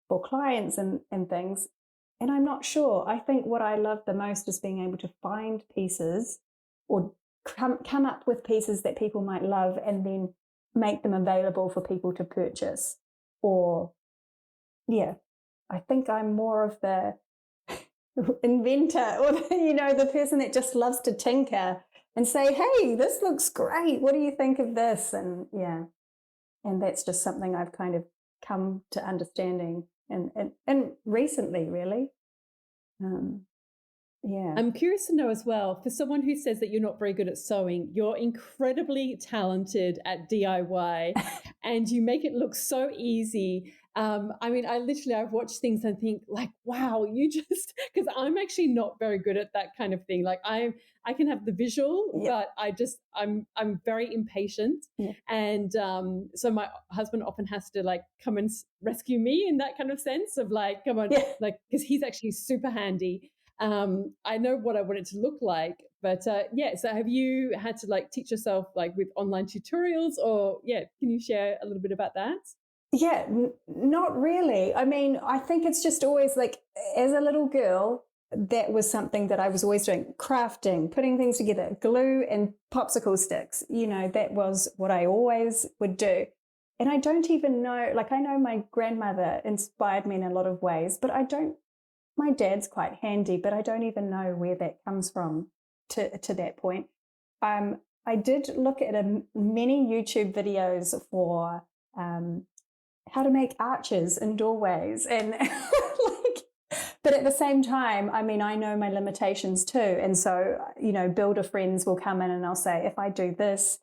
for clients and things? And I'm not sure. I think what I love the most is being able to find pieces or come up with pieces that people might love and then make them available for people to purchase. or yeah, I think I'm more of the inventor or the person that just loves to tinker and say, hey, this looks great. What do you think of this? And yeah, and that's just something I've kind of come to understanding and recently, really. Um, yeah. I'm curious to know as well, for someone who says that you're not very good at sewing, you're incredibly talented at DIY and you make it look so easy. I mean, I've watched things and think like, wow, you just, because I'm actually not very good at that kind of thing. Like I can have the visual, Yeah. but I'm very impatient. Yeah. And so my husband often has to like come and rescue me in that kind of sense of like, come on, Yeah. like, because he's actually super handy. I know what I want it to look like, but yeah. So have you had to like teach yourself like with online tutorials, or yeah? Can you share a little bit about that? Yeah, not really. I mean, I think it's just always like, as a little girl, that was something that I was always doing, crafting, putting things together, glue and popsicle sticks. That was what I always would do. And I don't even know, like, I know my grandmother inspired me in a lot of ways, but my dad's quite handy, but I don't even know where that comes from to that point. I did look at many YouTube videos for how to make arches in doorways and like, but at the same time, I mean, I know my limitations too. And so, builder friends will come in and I'll say, if I do this,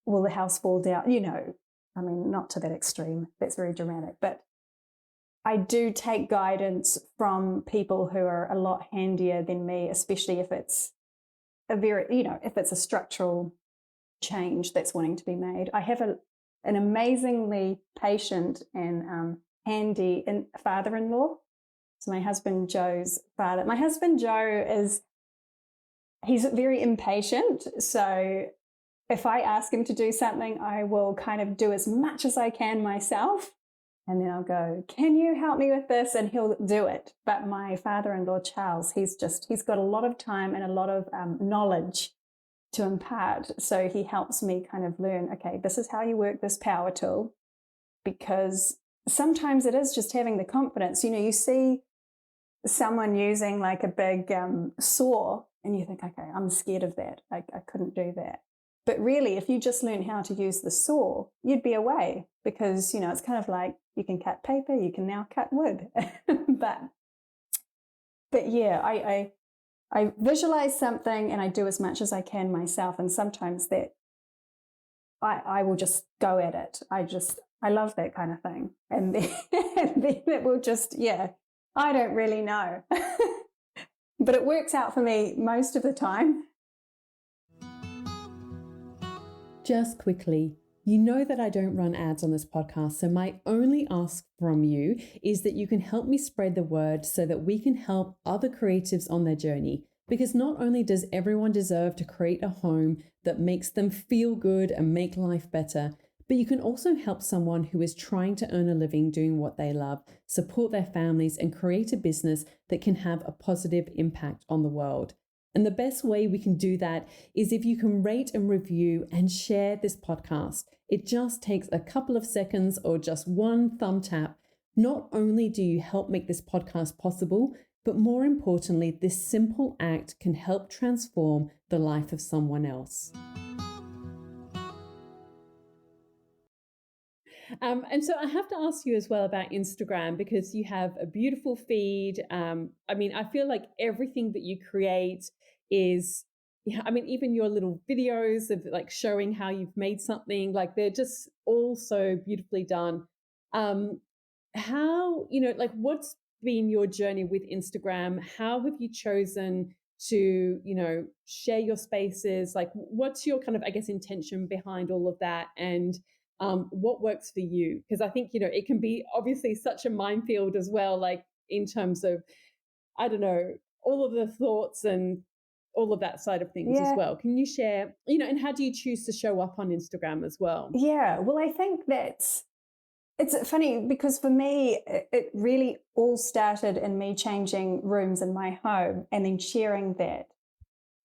will the house fall down? I mean, not to that extreme. That's very dramatic, but I do take guidance from people who are a lot handier than me, especially if it's if it's a structural change that's wanting to be made. I have an amazingly patient and handy father-in-law. So my husband Joe's father. My husband Joe he's very impatient. So if I ask him to do something, I will kind of do as much as I can myself. And then I'll go, can you help me with this? And he'll do it. But my father-in-law, Charles, he's got a lot of time and a lot of knowledge to impart. So he helps me kind of learn, okay, this is how you work this power tool, because sometimes it is just having the confidence. You see someone using like a big saw and you think, okay, I'm scared of that. I couldn't do that. But really, if you just learn how to use the saw, you'd be away, because, it's kind of like you can cut paper, you can now cut wood. but yeah, I visualize something and I do as much as I can myself. And sometimes that I will just go at it. I love that kind of thing. And then, and then it will just, yeah, I don't really know. But it works out for me most of the time. Just quickly, you know that I don't run ads on this podcast, so my only ask from you is that you can help me spread the word so that we can help other creatives on their journey. Because not only does everyone deserve to create a home that makes them feel good and make life better, but you can also help someone who is trying to earn a living doing what they love, support their families, and create a business that can have a positive impact on the world. And the best way we can do that is if you can rate and review and share this podcast. It just takes a couple of seconds or just one thumb tap. Not only do you help make this podcast possible, but more importantly, this simple act can help transform the life of someone else. And so I have to ask you as well about Instagram, because you have a beautiful feed. I mean, I feel like everything that you create is, yeah, I mean, even your little videos of like showing how you've made something, like they're just all so beautifully done. How, like what's been your journey with Instagram? How have you chosen to, share your spaces? Like what's your kind of, I guess, intention behind all of that? And what works for you? Because I think, it can be obviously such a minefield as well, like in terms of, I don't know, all of the thoughts and all of that side of things as Yeah. well. Can you share, and how do you choose to show up on Instagram as well? Yeah. Well, I think it's funny because for me, it really all started in me changing rooms in my home and then sharing that.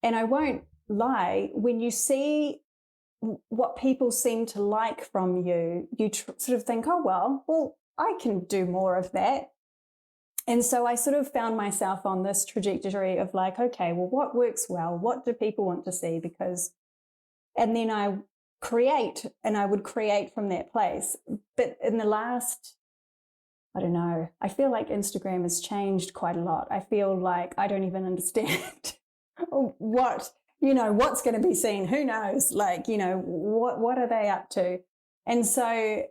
And I won't lie, when you see what people seem to like from you, you sort of think, oh, well, I can do more of that. And so I sort of found myself on this trajectory of like, okay, well, what works well? What do people want to see? Because, and then I create, and I would create from that place. But in the last, I don't know, I feel like Instagram has changed quite a lot. I feel like I don't even understand what, what's going to be seen. Who knows? Like, what are they up to? And so,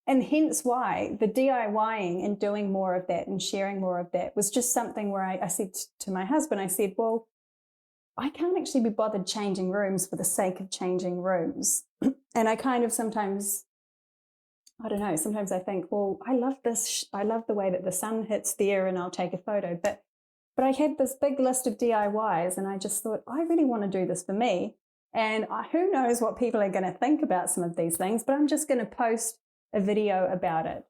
and hence why the DIYing and doing more of that and sharing more of that was just something where I said to my husband, I said, well, I can't actually be bothered changing rooms for the sake of changing rooms. And I kind of sometimes, I don't know, sometimes I think, well, I love this. I love the way that the sun hits there and I'll take a photo. But I had this big list of DIYs and I just thought, I really want to do this for me. And who knows what people are going to think about some of these things, but I'm just going to post a video about it.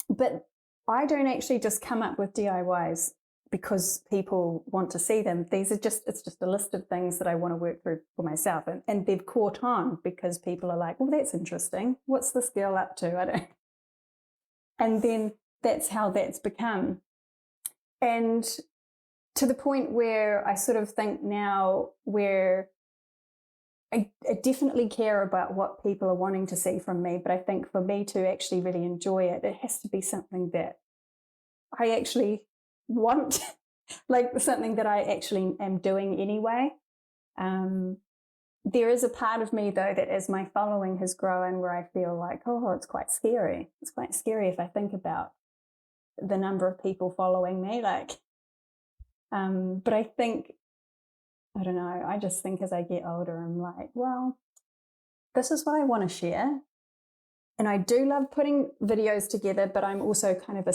But I don't actually just come up with DIYs because people want to see them. It's just a list of things that I want to work through for myself. And they've caught on because people are like, well, that's interesting. What's this girl up to? I don't. And then that's how that's become. And to the point where I sort of think now where I definitely care about what people are wanting to see from me, but I think for me to actually really enjoy it, it has to be something that I actually want, like something that I actually am doing anyway. There is a part of me, though, that as my following has grown, where I feel like, oh, it's quite scary. It's quite scary if I think about the number of people following me. But I think, I don't know, I just think as I get older, I'm like, well, this is what I want to share. And I do love putting videos together, but I'm also kind of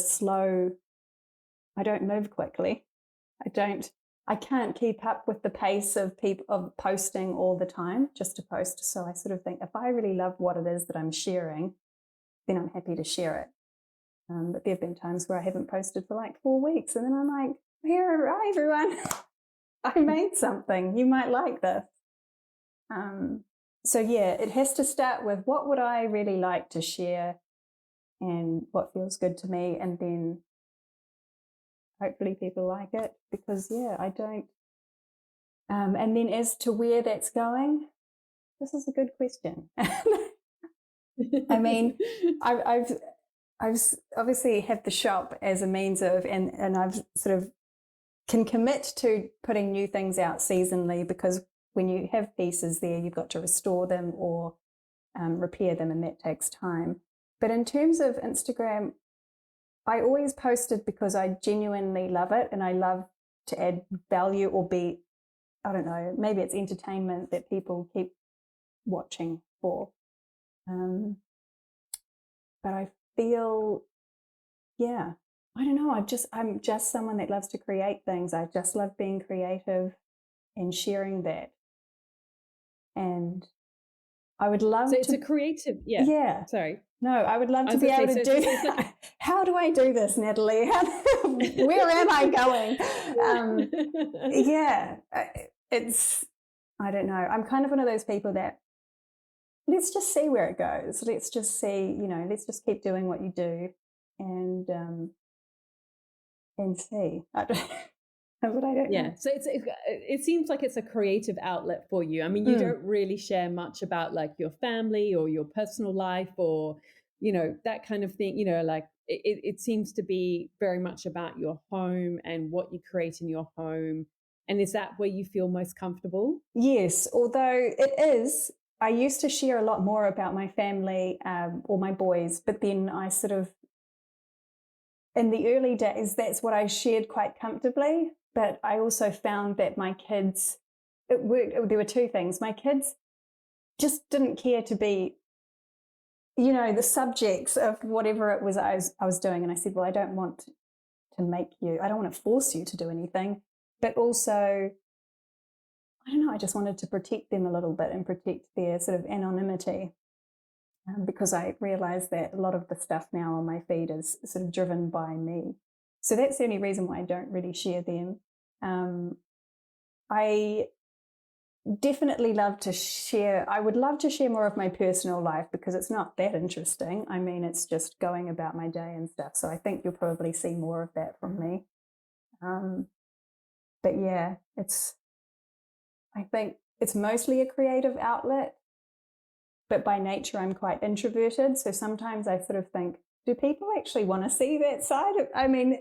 I don't move quickly. I can't keep up with the pace of people of posting all the time just to post. So I sort of think if I really love what it is that I'm sharing, then I'm happy to share it. But there have been times where I haven't posted for like 4 weeks, and then I'm like, hi everyone, I made something. You might like this. So yeah, it has to start with what would I really like to share and what feels good to me, and then hopefully people like it, because yeah, I don't. And then as to where that's going, this is a good question. I mean, I've obviously have the shop as a means of, and I've sort of can commit to putting new things out seasonally, because when you have pieces there, you've got to restore them or repair them, and that takes time. But in terms of Instagram, I always posted because I genuinely love it, and I love to add value or be, I don't know, maybe it's entertainment that people keep watching for. But I feel, yeah, I don't know. I'm just someone that loves to create things. I just love being creative and sharing that. And I would love So it's to. a creative, yeah. Yeah. Sorry. No, I would love I to was be gonna able say, to so do it's like that. How do I do this, Natalie? Where am I going? Yeah, it's, I don't know. I'm kind of one of those people that let's just see where it goes. Let's just see, let's just keep doing what you do and see. But I don't Yeah, know. so it seems like it's a creative outlet for you. I mean, you Mm. don't really share much about like your family or your personal life or, that kind of thing. Like it seems to be very much about your home and what you create in your home. And is that where you feel most comfortable? Yes, although it is, I used to share a lot more about my family or my boys, but then I sort of, in the early days, that's what I shared quite comfortably. But I also found that my kids, it worked. There were two things. My kids just didn't care to be, the subjects of whatever it was I was doing. And I said, well, I don't want to I don't want to force you to do anything. But also, I don't know, I just wanted to protect them a little bit and protect their sort of anonymity. Because I realize that a lot of the stuff now on my feed is sort of driven by me. So that's the only reason why I don't really share them. I definitely love to share. I would love to share more of my personal life because it's not that interesting. I mean, it's just going about my day and stuff. So I think you'll probably see more of that from me. Um, but yeah, I think it's mostly a creative outlet, but by nature, I'm quite introverted. So sometimes I sort of think, do people actually want to see that side of, I mean,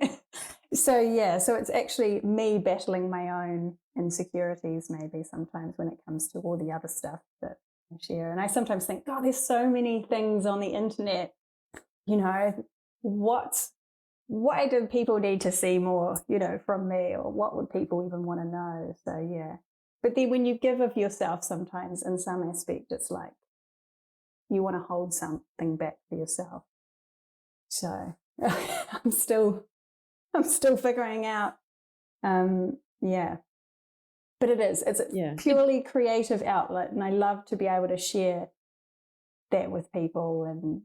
so yeah, so it's actually me battling my own insecurities maybe sometimes when it comes to all the other stuff that I share. And I sometimes think, God, there's so many things on the internet, you know, why do people need to see more, from me, or what would people even want to know? So yeah. But then when you give of yourself sometimes in some aspect, it's like you want to hold something back for yourself. So I'm still figuring out. Yeah, but it's a Yeah. purely creative outlet, and I love to be able to share that with people. And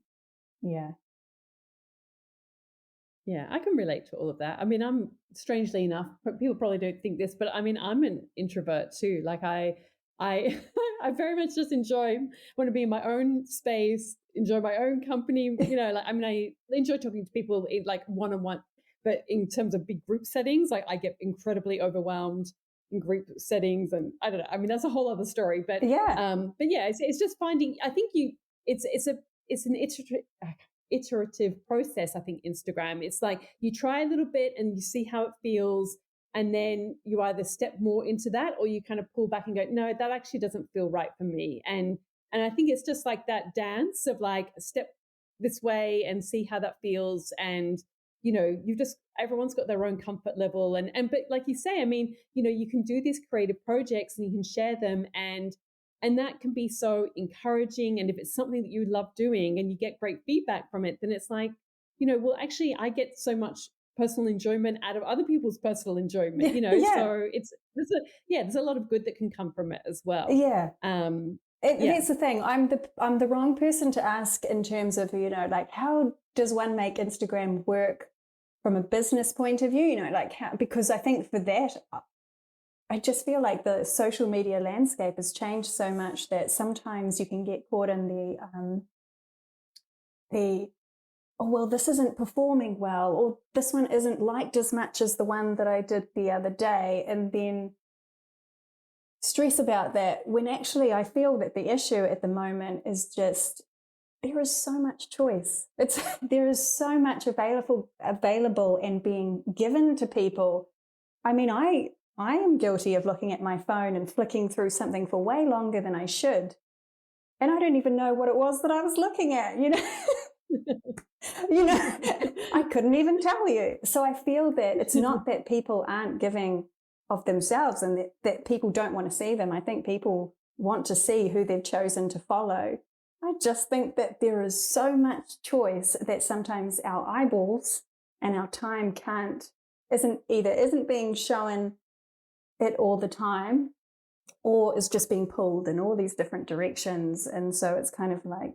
yeah, Yeah, I can relate to all of that. I mean, I'm strangely enough, people probably don't think this, but I mean, I'm an introvert too. Like I, I very much just want to be in my own space, enjoy my own company. Like I mean, I enjoy talking to people in like one on one, but in terms of big group settings, like I get incredibly overwhelmed in group settings, and I don't know. I mean, that's a whole other story. yeah, But yeah, it's just finding. I think it's an iterative process. I think Instagram, it's like you try a little bit and you see how it feels, and then you either step more into that or you kind of pull back and go, no, that actually doesn't feel right for me. And I think it's just like that dance of like step this way and see how that feels. And you just, everyone's got their own comfort level, and but like you say, I mean, you can do these creative projects and you can share them, and that can be so encouraging. And if it's something that you love doing and you get great feedback from it, then it's like, well, actually, I get so much personal enjoyment out of other people's personal enjoyment, yeah, so there's a lot of good that can come from it as well. yeah. Um, yeah. That's the thing. I'm the wrong person to ask in terms of, like, how does one make Instagram work from a business point of view? Like how, because I think for that, I just feel like the social media landscape has changed so much that sometimes you can get caught in the oh well, this isn't performing well, or this one isn't liked as much as the one that I did the other day, and then stress about that, when actually I feel that the issue at the moment is just there is so much choice. It's there is so much available and being given to people. I mean, I am guilty of looking at my phone and flicking through something for way longer than I should, and I don't even know what it was that I was looking at. I couldn't even tell you. So I feel that it's not that people aren't giving of themselves and that people don't want to see them. I think people want to see who they've chosen to follow. I just think that there is so much choice that sometimes our eyeballs and our time isn't being shown it all the time, or is just being pulled in all these different directions. And so it's kind of like,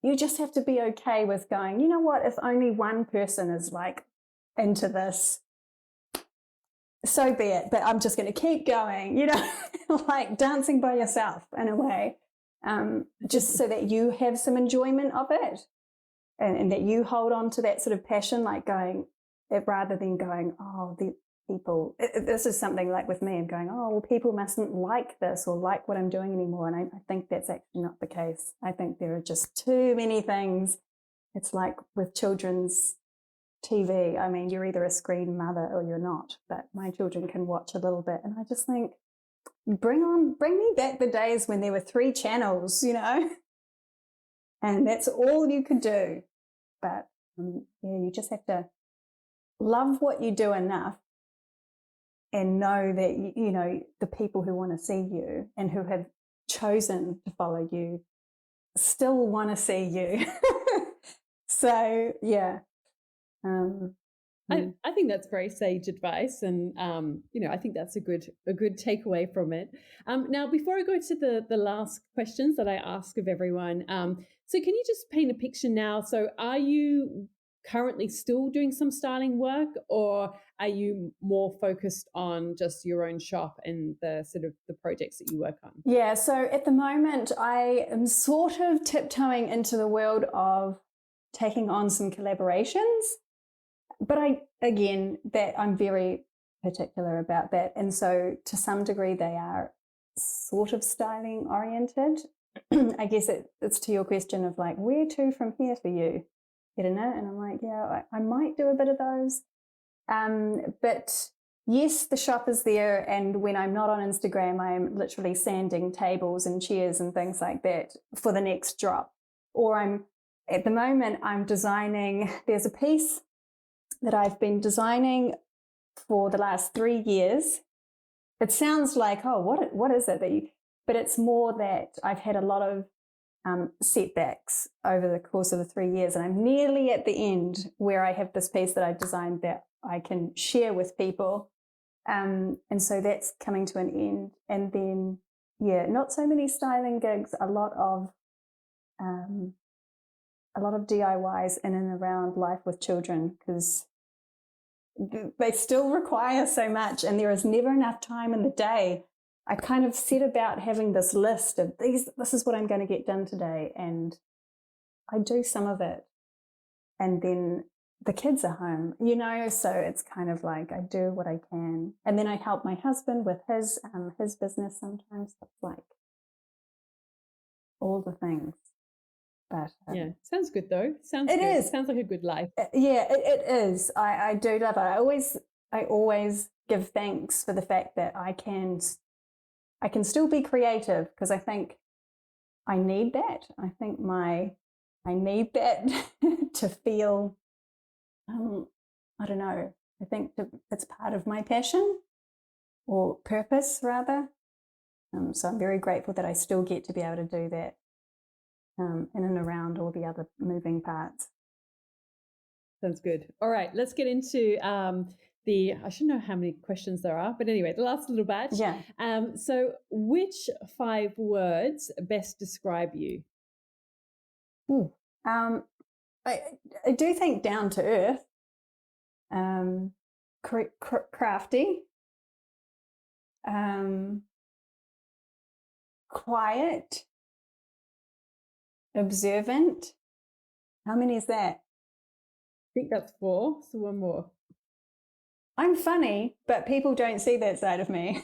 you just have to be okay with going, you know what, if only one person is like into this, so be it. But I'm just going to keep going, like dancing by yourself in a way, just so that you have some enjoyment of it, and that you hold on to that sort of passion, like going, rather than going, oh, the people, this is something like with me, I'm going, oh, well, people mustn't like this or like what I'm doing anymore. And I think that's actually not the case. I think there are just too many things. It's like with children's TV. I mean, you're either a screen mother or you're not, but my children can watch a little bit. And I just think, bring me back the days when there were 3 channels, and that's all you could do. But yeah, you just have to love what you do enough and know that, the people who want to see you and who have chosen to follow you still want to see you. So, yeah. I think that's very sage advice, and I think that's a good takeaway from it. Now, before I go to the last questions that I ask of everyone, so can you just paint a picture now? So, are you currently still doing some styling work, or are you more focused on just your own shop and the sort of the projects that you work on? Yeah, so at the moment, I am sort of tiptoeing into the world of taking on some collaborations. But I'm very particular about that. And so to some degree, they are sort of styling oriented. I guess it's to your question of like, where to from here for you, Erena? And I'm like, yeah, I might do a bit of those. But yes, the shop is there. And when I'm not on Instagram, I'm literally sanding tables and chairs and things like that for the next drop. Or at the moment, I'm designing, there's a piece that I've been designing for the last 3 years. It sounds like, oh, what is it that you, but it's more that I've had a lot of setbacks over the course of the 3 years, and I'm nearly at the end where I have this piece that I designed that I can share with people. And so that's coming to an end. And then, yeah, not so many styling gigs, a lot of DIYs in and around life with children, because they still require so much and there is never enough time in the day. I kind of set about having this list of this is what I'm going to get done today, and I do some of it, and then the kids are home, so it's kind of like I do what I can, and then I help my husband with his business sometimes. It's like all the things. But Yeah, sounds good though. Sounds it good. is. It sounds like a good life. Yeah, it is. I do love it. I always give thanks for the fact that I can still be creative, because I think I need that. I think I need that to feel. I don't know. I think it's part of my passion or purpose, rather. So I'm very grateful that I still get to be able to do that. In and around all the other moving parts. Sounds good. All right, let's get into I shouldn't know how many questions there are, but anyway, the last little batch. Yeah. So which 5 words best describe you? Ooh. I do think down to earth, crafty, quiet, observant. How many is that? I think that's 4, so one more. I'm funny, but people don't see that side of me.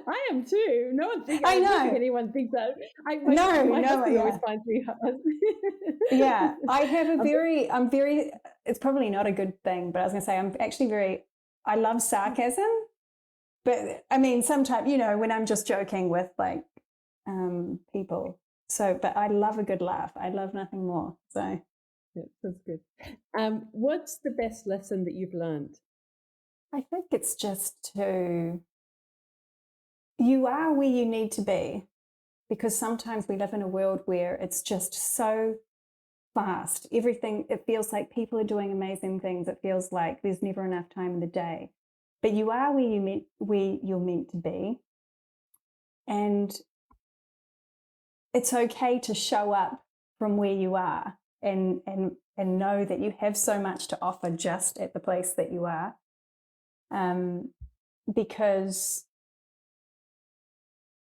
I am too. No one thinks. I know. don't think anyone thinks that. My husband always finds me. Yeah, I have I'm very. It's probably not a good thing, but I was going to say I'm actually I love sarcasm, but I mean sometimes when I'm just joking with like people. So, but I love a good laugh. I love nothing more. So. Yeah, that's good. What's the best lesson that you've learned? I think it's just you are where you need to be, because sometimes we live in a world where it's just so fast. Everything, it feels like people are doing amazing things. It feels like there's never enough time in the day. But you are where you're meant to be. And it's okay to show up from where you are and know that you have so much to offer just at the place that you are. Because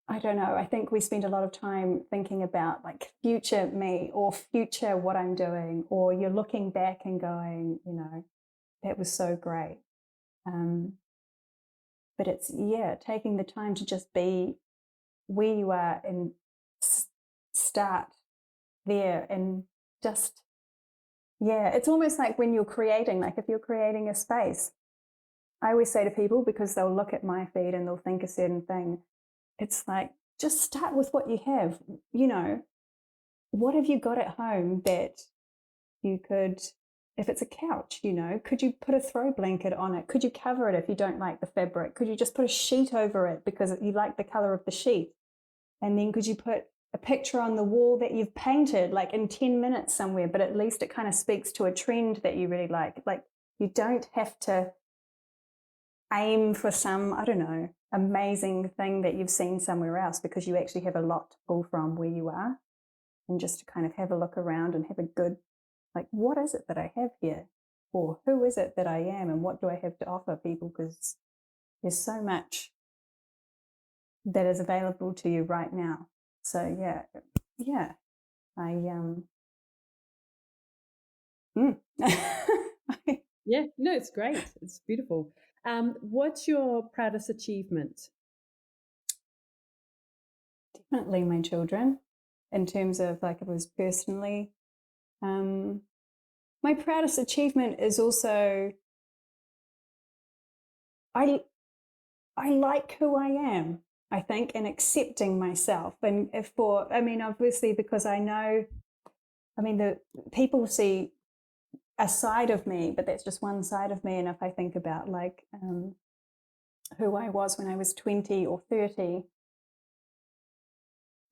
I don't know, I think we spend a lot of time thinking about like future me or future what I'm doing, or you're looking back and going, that was so great. But it's, taking the time to just be where you are and start there and just, it's almost like when you're creating, like if you're creating a space, I always say to people, because they'll look at my feed and they'll think a certain thing, it's like, just start with what you have. What have you got at home that you could, if it's a couch, could you put a throw blanket on it? Could you cover it if you don't like the fabric? Could you just put a sheet over it because you like the color of the sheet? And then could you put a picture on the wall that you've painted like in 10 minutes somewhere, but at least it kind of speaks to a trend that you really like. Like, you don't have to aim for some, I don't know, amazing thing that you've seen somewhere else, because you actually have a lot to pull from where you are, and just to kind of have a look around and have a good like, what is it that I have here? Or who is it that I am? And what do I have to offer people? Because there's so much that is available to you right now. So yeah, I mm. Yeah, no, it's great. It's beautiful. What's your proudest achievement? Definitely my children, in terms of like if it was personally. My proudest achievement is also I I like who I am, I think, and accepting myself. And if for, I mean, obviously, because I know, I mean, the people see a side of me, but that's just one side of me. And if I think about like who I was when I was 20 or 30,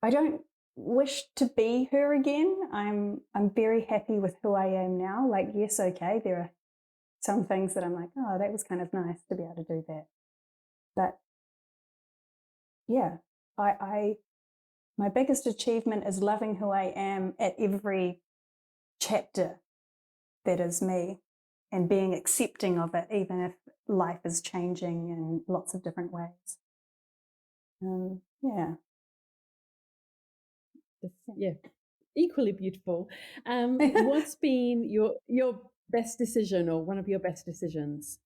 I don't wish to be her again. I'm very happy with who I am now. Like, yes, okay, there are some things that I'm like, oh, that was kind of nice to be able to do that. But yeah, I my biggest achievement is loving who I am at every chapter that is me and being accepting of it, even if life is changing in lots of different ways. Yeah. Yeah, equally beautiful. What's been your best decision or one of your best decisions?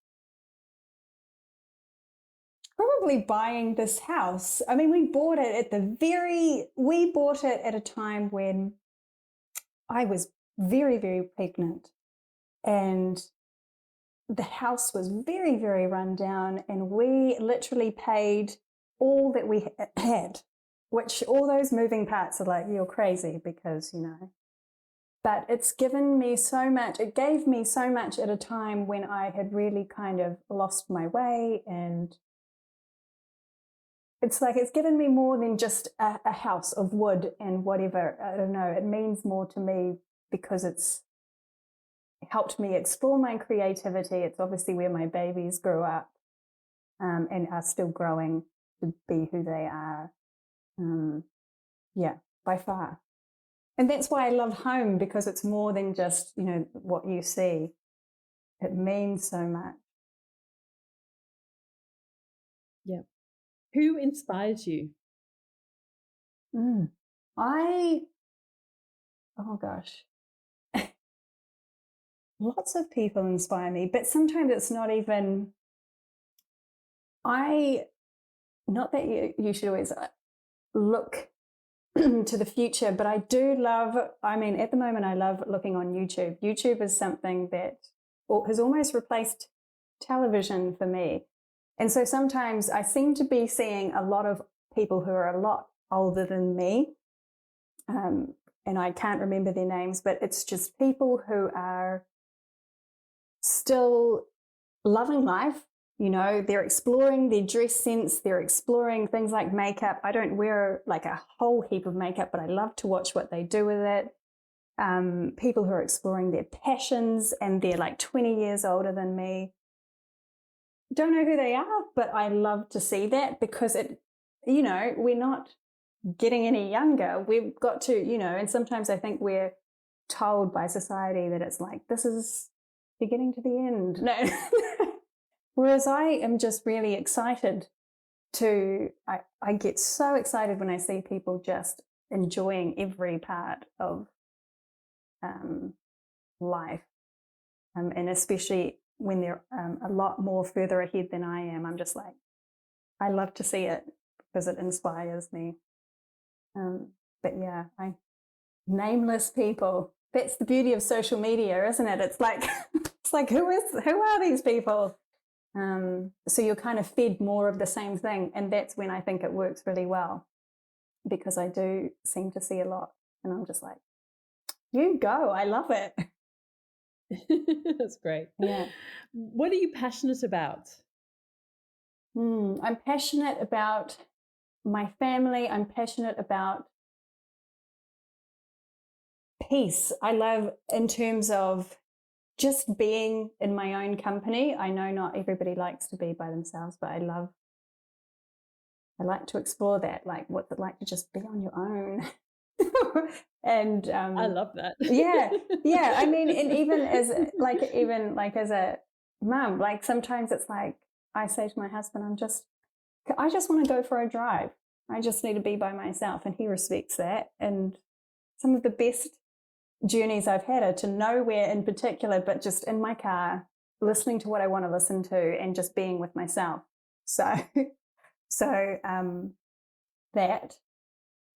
Probably buying this house. I mean, we bought it at a time when I was very, very pregnant, and the house was very, very run down, and we literally paid all that we had, which all those moving parts are like, you're crazy because, but it's given me so much. It gave me so much at a time when I had really kind of lost my way. And it's like it's given me more than just a house of wood and whatever. I don't know. It means more to me because it's helped me explore my creativity. It's obviously where my babies grew up and are still growing to be who they are. Yeah, by far. And that's why I love home, because it's more than just, what you see. It means so much. Yeah. Who inspires you? Mm. Oh gosh, lots of people inspire me, but sometimes it's not even, not that you should always look to the future, but I do love, I mean, at the moment, I love looking on YouTube. YouTube is something that has almost replaced television for me. And so sometimes I seem to be seeing a lot of people who are a lot older than me. And I can't remember their names, but it's just people who are still loving life. They're exploring their dress sense. They're exploring things like makeup. I don't wear like a whole heap of makeup, but I love to watch what they do with it. People who are exploring their passions, and they're like 20 years older than me. Don't know who they are, but I love to see that, because we're not getting any younger. We've got to, and sometimes I think we're told by society that it's like, this is beginning to the end. No. Whereas I am just really excited I get so excited when I see people just enjoying every part of life. And especially when they're a lot more further ahead than I am, I'm just like, I love to see it because it inspires me. But yeah, nameless people. That's the beauty of social media, isn't it? It's like, who are these people? So you're kind of fed more of the same thing. And that's when I think it works really well, because I do seem to see a lot. And I'm just like, you go. I love it. That's great. Yeah. What are you passionate about? I'm passionate about my family. I'm passionate about peace. I love, in terms of just being in my own company. I know not everybody likes to be by themselves, but I like to explore that. Like, what's it like to just be on your own? And I love that. yeah, yeah. I mean, and even as a mum, like sometimes it's like I say to my husband, I just want to go for a drive. I just need to be by myself, and he respects that. And some of the best journeys I've had are to nowhere in particular, but just in my car, listening to what I want to listen to, and just being with myself. So, so that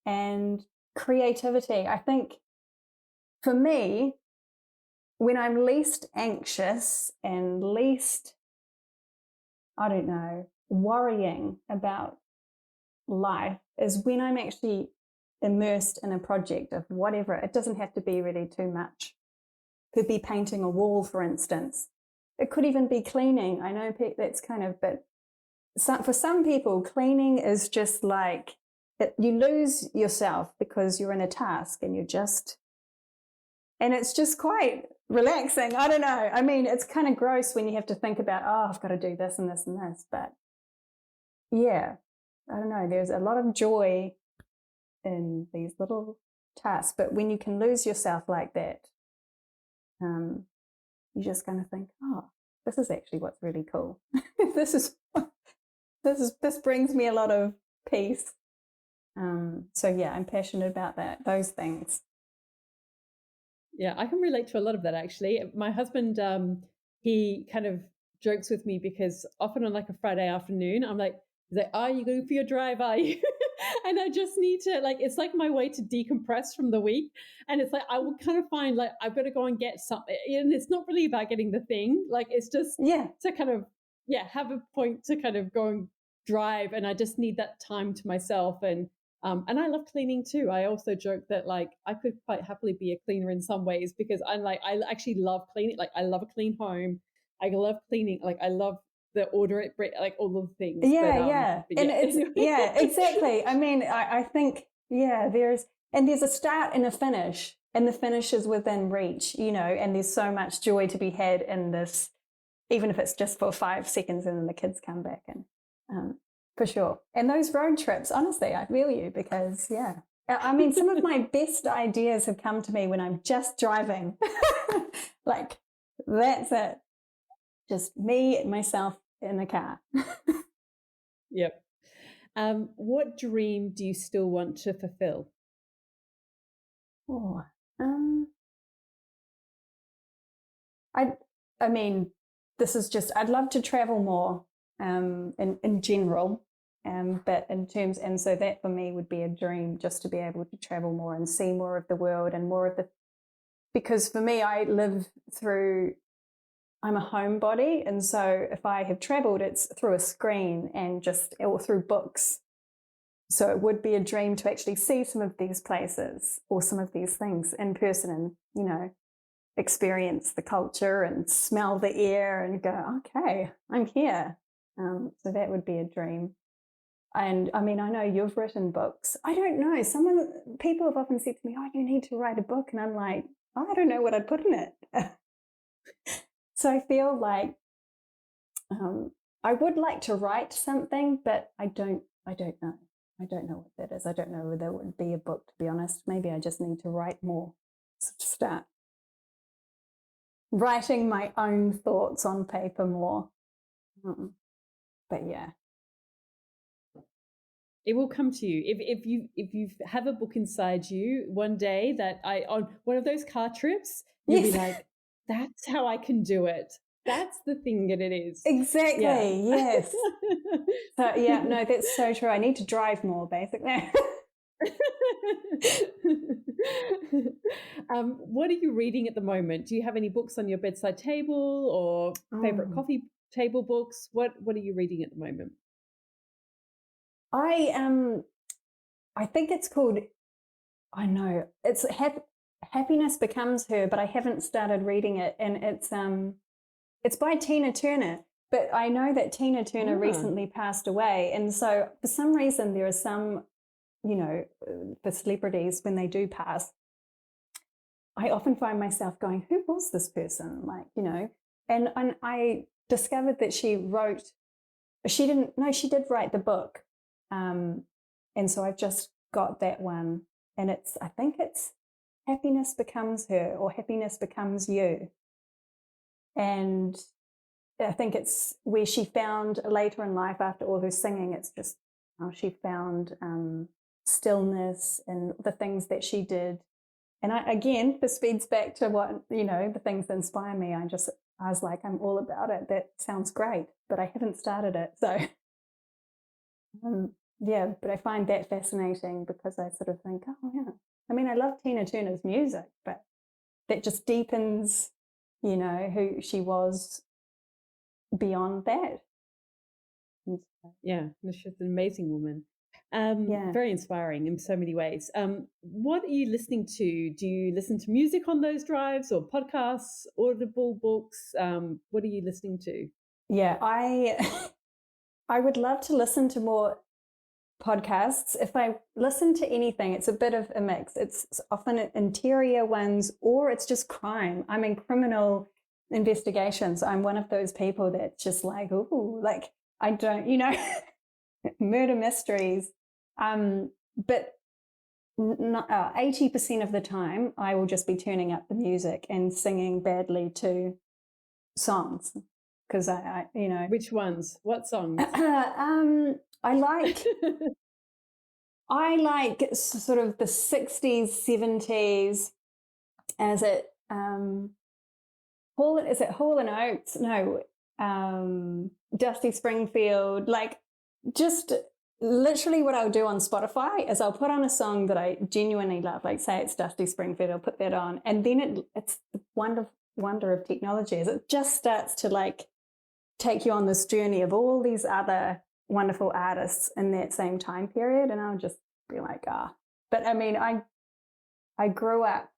and creativity. I think for me, when I'm least anxious and least, I don't know, worrying about life is when I'm actually immersed in a project of whatever. It doesn't have to be really too much. Could be painting a wall, for instance. It could even be cleaning. I know that's kind of, but for some people, cleaning is just like you lose yourself because you're in a task and and it's just quite relaxing. I don't know. I mean, it's kind of gross when you have to think about, oh, I've got to do this and this and this. But yeah, I don't know. There's a lot of joy in these little tasks. But when you can lose yourself like that, you just kind of think, oh, this is actually what's really cool. this is this brings me a lot of peace. So yeah, I'm passionate about those things. Yeah, I can relate to a lot of that actually. My husband, he kind of jokes with me because often on like a Friday afternoon, I'm like, he's like, "Are you going for your drive? Are you?" And I just need to like, it's like my way to decompress from the week. And it's like I will kind of find like I've got to go and get something, and it's not really about getting the thing. Like it's just Yeah, to kind of have a point to kind of go and drive, and I just need that time to myself. And I love cleaning too. I also joke that like I could quite happily be a cleaner in some ways because I'm like I actually love cleaning. Like I love a clean home. I love cleaning. Like I love the order it like all of the things. yeah. But And yeah. it's Anyway. yeah, exactly. I mean, I think yeah, there's a start and a finish, and the finish is within reach, and there's so much joy to be had in this, even if it's just for 5 seconds, and then the kids come back and um, for sure. And those road trips, honestly, I feel you because yeah. I mean, some of my best ideas have come to me when I'm just driving. Like that's it. Just me, myself in the car. Yep. What dream do you still want to fulfill? Oh, um, I, I mean, this is just, I'd love to travel more, in general. But in terms, and so that for me would be a dream just to be able to travel more and see more of the world and more of because for me, I live through, I'm a homebody. And so if I have traveled, it's through a screen and or through books. So it would be a dream to actually see some of these places or some of these things in person and, experience the culture and smell the air and go, okay, I'm here. So that would be a dream. And I mean, I know you've written books. I don't know. People have often said to me, oh, you need to write a book. And I'm like, oh, I don't know what I'd put in it. So I feel like I would like to write something, but I don't know. I don't know what that is. I don't know whether it would be a book, to be honest. Maybe I just need to write more. Start writing my own thoughts on paper more. But yeah. It will come to you if you have a book inside you one day that I on one of those car trips you'll be Yes. like, that's how I can do it. That's the thing that it is. Yeah. Exactly. Yes. So yeah, no, that's so true. I need to drive more, basically. What are you reading at the moment? Do you have any books on your bedside table or favorite Oh. coffee table books? What are you reading at the moment? I I think it's called, I know it's Happiness Becomes Her, but I haven't started reading it, and it's by Tina Turner. But I know that Tina Turner Ah, recently passed away, and so for some reason there are some, for celebrities when they do pass, I often find myself going, "Who was this person?" Like, and I discovered that she didn't, no, she did write the book, um, and so I've just got that one. and I think it's happiness becomes her or happiness becomes you. And I think it's where she found later in life after all her singing, it's just how she found stillness and the things that she did. And again, this feeds back to what, the things that inspire me. I was like, I'm all about it. That sounds great, but I haven't started it. So, yeah, but I find that fascinating because I sort of think, oh, yeah. I mean, I love Tina Turner's music, but that just deepens, who she was beyond that. Yeah, she's an amazing woman. Yeah. Very inspiring in so many ways. What are you listening to? Do you listen to music on those drives or podcasts, audible books? What are you listening to? Yeah, I would love to listen to more podcasts. If I listen to anything, it's a bit of a mix. It's often interior ones or it's just crime. I'm in criminal investigations. I'm one of those people that's just like, ooh, like I don't, murder mysteries. But 80% of the time, I will just be turning up the music and singing badly to songs because Which ones? What songs? I like sort of the 60s, 70s. As it is it Hall and Oates? No, Dusty Springfield. Like just literally what I'll do on Spotify is I'll put on a song that I genuinely love, like say it's Dusty Springfield, I'll put that on, and then it's the wonder of technology is it just starts to like take you on this journey of all these other wonderful artists in that same time period, and I'll just be like, ah. But I mean, I grew up.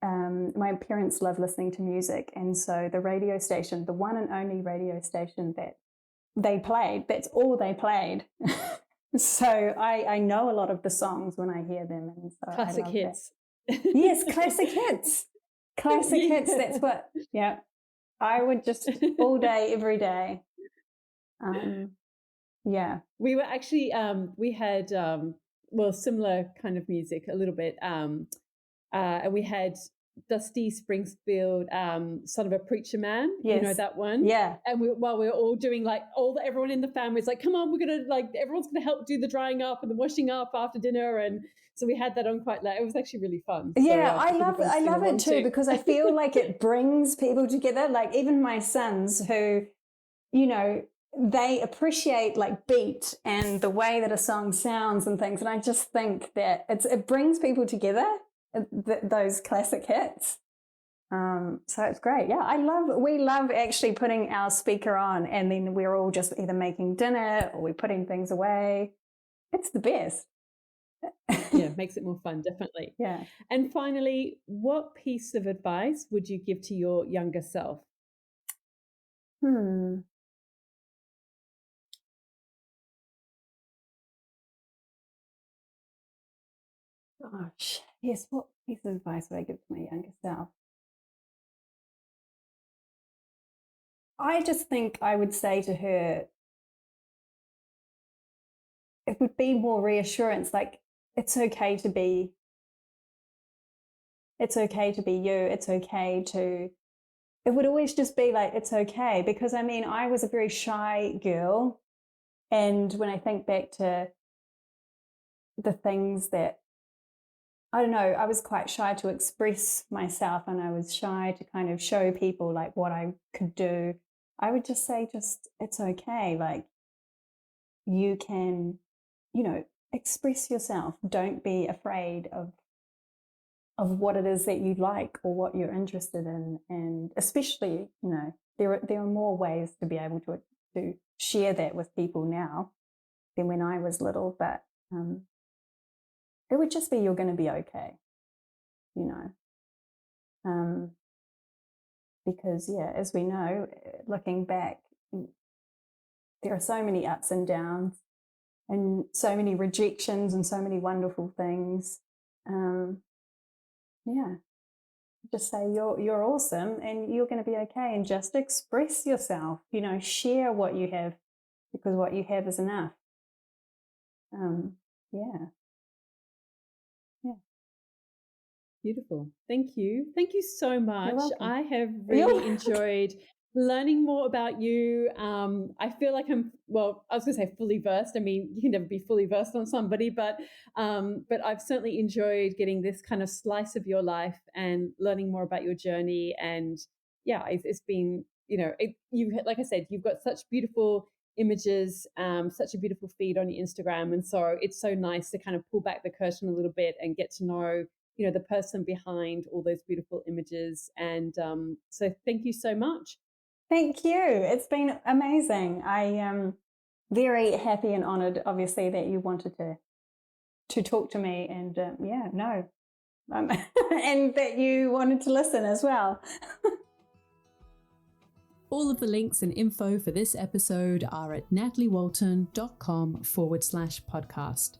My parents love listening to music, and so the radio station, the one and only radio station that they played, that's all they played. So I know a lot of the songs when I hear them, and so Classic I love hits. that. Yes, classic hits. Classic hits. That's what. Yeah, I would just all day, every day. Yeah. We were actually we had well similar kind of music a little bit, and we had Dusty Springfield, Son of a Preacher Man. Yes. You know that one? Yeah. And while we were all doing like everyone in the family was like, come on, we're gonna like everyone's gonna help do the drying up and the washing up after dinner, and so we had that on quite late. It was actually really fun. Yeah, so, I love it too because I feel like it brings people together. Like even my sons who, they appreciate like beat and the way that a song sounds and things. And I just think that it brings people together, those classic hits. So it's great. Yeah, we love actually putting our speaker on and then we're all just either making dinner or we're putting things away. It's the best. Yeah, makes it more fun, definitely. Yeah. And finally, what piece of advice would you give to your younger self? Gosh, yes, what piece of advice would I give to my younger self? I just think I would say to her, it would be more reassurance, like it's okay to be you, it would always just be like, it's okay. Because I mean, I was a very shy girl. And when I think back to the things that, I don't know, I was quite shy to express myself and I was shy to kind of show people like what I could do. I would just say, it's okay. Like you can, express yourself. Don't be afraid of what it is that you like or what you're interested in. And especially, there are more ways to be able to share that with people now than when I was little. But it would just be, you're going to be okay, because yeah, as we know, looking back, there are so many ups and downs and so many rejections and so many wonderful things. Yeah, just say you're awesome and you're going to be okay, and just express yourself. Share what you have, because what you have is enough. Yeah. Beautiful. Thank you. Thank you so much. You're welcome. I have You're really welcome. enjoyed learning more about you. I feel like well, I was going to say fully versed. I mean, you can never be fully versed on somebody, but I've certainly enjoyed getting this kind of slice of your life and learning more about your journey. And yeah, it's been, like I said, you've got such beautiful images, such a beautiful feed on your Instagram. And so it's so nice to kind of pull back the curtain a little bit and get to know the person behind all those beautiful images. And so thank you so much. Thank you. It's been amazing. I am very happy and honored, obviously, that you wanted to talk to me. And yeah, no, and that you wanted to listen as well. All of the links and info for this episode are at nataliewalton.com/podcast.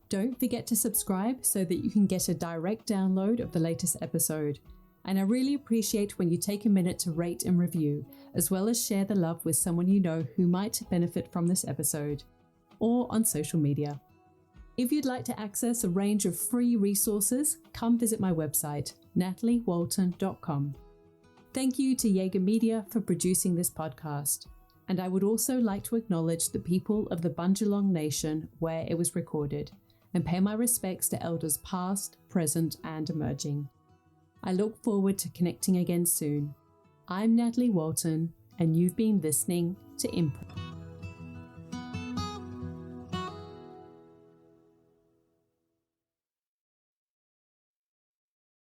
Don't forget to subscribe so that you can get a direct download of the latest episode. And I really appreciate when you take a minute to rate and review, as well as share the love with someone you know who might benefit from this episode, or on social media. If you'd like to access a range of free resources, come visit my website, nataliewalton.com. Thank you to Jaeger Media for producing this podcast. And I would also like to acknowledge the people of the Bundjalung Nation where it was recorded, and pay my respects to elders past, present, and emerging. I look forward to connecting again soon. I'm Natalie Walton, and you've been listening to Imprint.